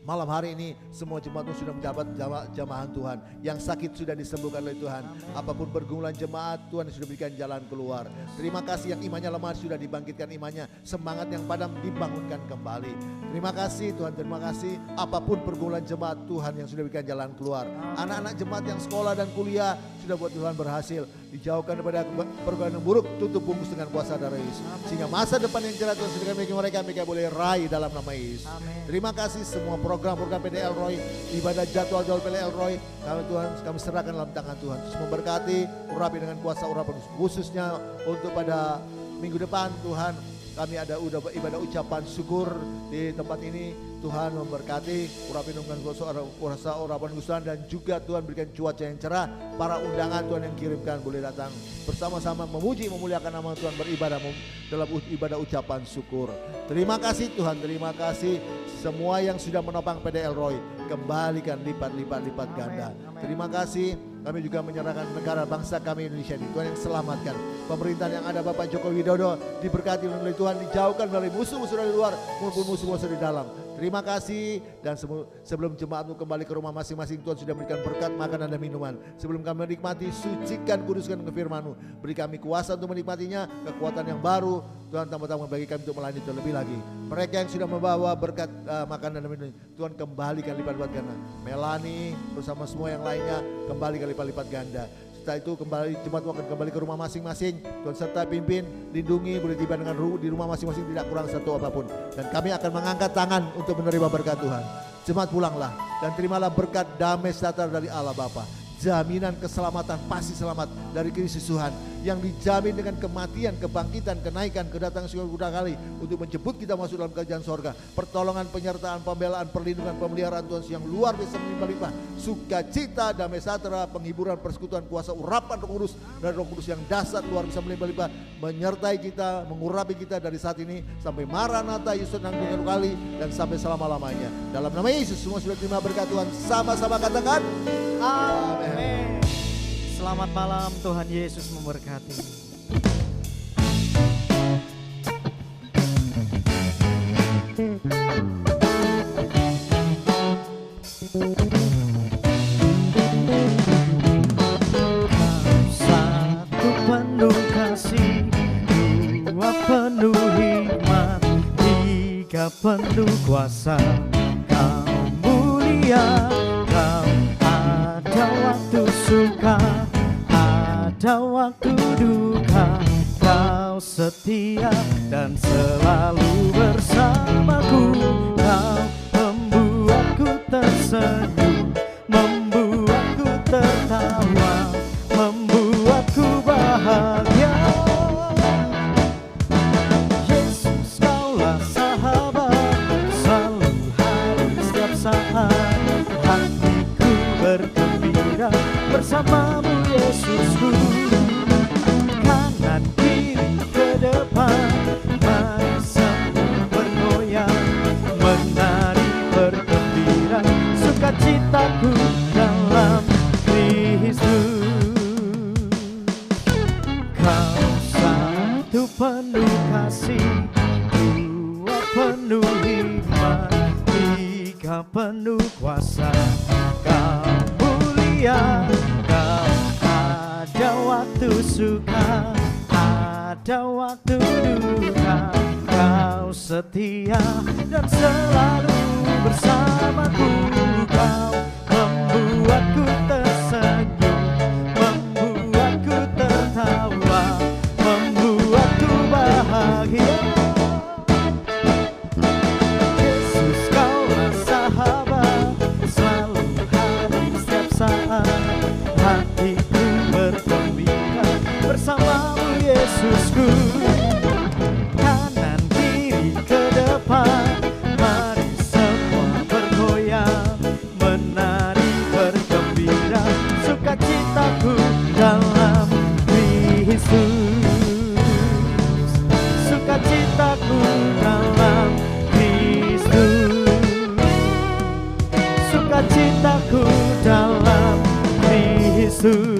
Malam hari ini semua jemaat sudah menjabat jamahan Tuhan. Yang sakit sudah disembuhkan oleh Tuhan. Apapun pergumulan jemaat, Tuhan sudah berikan jalan keluar. Terima kasih yang imannya lemah sudah dibangkitkan imannya. Semangat yang padam dibangunkan kembali. Terima kasih Tuhan, terima kasih. Apapun pergumulan jemaat, Tuhan yang sudah berikan jalan keluar. Anak-anak jemaat yang sekolah dan kuliah sudah buat Tuhan berhasil. Dijauhkan daripada pergaulan yang buruk, tutup bungkus dengan kuasa darah Yesus. Sehingga masa depan yang cerah Tuhan sediakan bagi mereka boleh raih dalam nama Yesus. Terima kasih semua program-program PDL Roy, ibadah jadwal-jadwal PDL Roy, kami serahkan dalam tangan Tuhan. Terus memberkati, urapi dengan kuasa urapan khususnya untuk pada minggu depan Tuhan. Kami ada ibadah ucapan syukur di tempat ini. Tuhan memberkati, urapi dengan kuasa urapan Tuhan, dan juga Tuhan berikan cuaca yang cerah. Para undangan Tuhan yang kirimkan boleh datang bersama-sama memuji, memuliakan nama Tuhan, beribadah dalam ibadah ucapan syukur. Terima kasih Tuhan, terima kasih semua yang sudah menopang PDL Roy, kembalikan lipat ganda. Terima kasih. Kami juga menyerahkan negara bangsa kami Indonesia ini, Tuhan yang selamatkan. Pemerintahan yang ada Bapak Joko Widodo diberkati oleh Tuhan, dijauhkan dari musuh-musuh dari luar maupun musuh-musuh di dalam. Terima kasih, dan sebelum jemaatmu kembali ke rumah masing-masing, Tuhan sudah memberikan berkat makanan dan minuman. Sebelum kami menikmati, sucikan, kuduskan ke firman-Mu. Beri kami kuasa untuk menikmatinya, kekuatan yang baru. Tuhan tambah-tambah bagi kami untuk melayani terlebih lagi. Mereka yang sudah membawa berkat makanan dan minuman, Tuhan kembalikan lipat-lipat ganda. Melani bersama semua yang lainnya kembalikan lipat-lipat ganda. Setelah itu kembali jemaat akan kembali ke rumah masing-masing. Tuhan serta pimpin, lindungi, boleh tiba dengan di rumah masing-masing, tidak kurang satu apapun. Dan kami akan mengangkat tangan untuk menerima berkat Tuhan. Jemaat pulanglah dan terimalah berkat damai sejahtera dari Allah Bapa. Jaminan keselamatan, pasti selamat dari Kristus Tuhan yang dijamin dengan kematian, kebangkitan, kenaikan, kedatangan surga kali untuk menjemput kita masuk dalam kerajaan sorga. Pertolongan, penyertaan, pembelaan, perlindungan, pemeliharaan Tuhan yang luar biasa melimpah-limpah. Sukacita, damai sejahtera, penghiburan, persekutuan, kuasa urapan Roh Kudus dan Roh Kudus yang dahsyat luar biasa melimpah-limpah menyertai kita, mengurapi kita dari saat ini sampai Maranatha, Yesus yang kedua kali, dan sampai selama-lamanya. Dalam nama Yesus semua sudah terima berkat Tuhan. Sama-sama katakan amin. Selamat malam, Tuhan Yesus memberkati. Satu penuh kasih, dua penuh hikmat, tiga penuh kuasa. Kau mulia, kau ada waktu suka, ada waktu duka. Kau setia dan selalu bersamaku. Kau membuatku tersenyum, membuatku tertawa, membuatku bahagia. Yesus, Kaulah sahabat, selalu hadir setiap saat. Hatiku bergembira bersamamu Yesusku. Kanan kiri ke depan, penuh hikmat, Engkau penuh kuasa, Kau mulia, Kau ada waktu suka, ada waktu duka, Kau setia dan selalu bersamaku. Kau membuatku tersenyum, membuatku tertawa, membuatku bahagia. Yesus, Kaulah sahabat, selalu hadir setiap saat. Hatiku bergembira bersamamu, Yesusku. Kanan kiri ke depan, mari semua bergoyang, menari bergembira, sukacitaku dalam Kristus, sukacitaku dalam Kristus, sukacitaku dalam Kristus.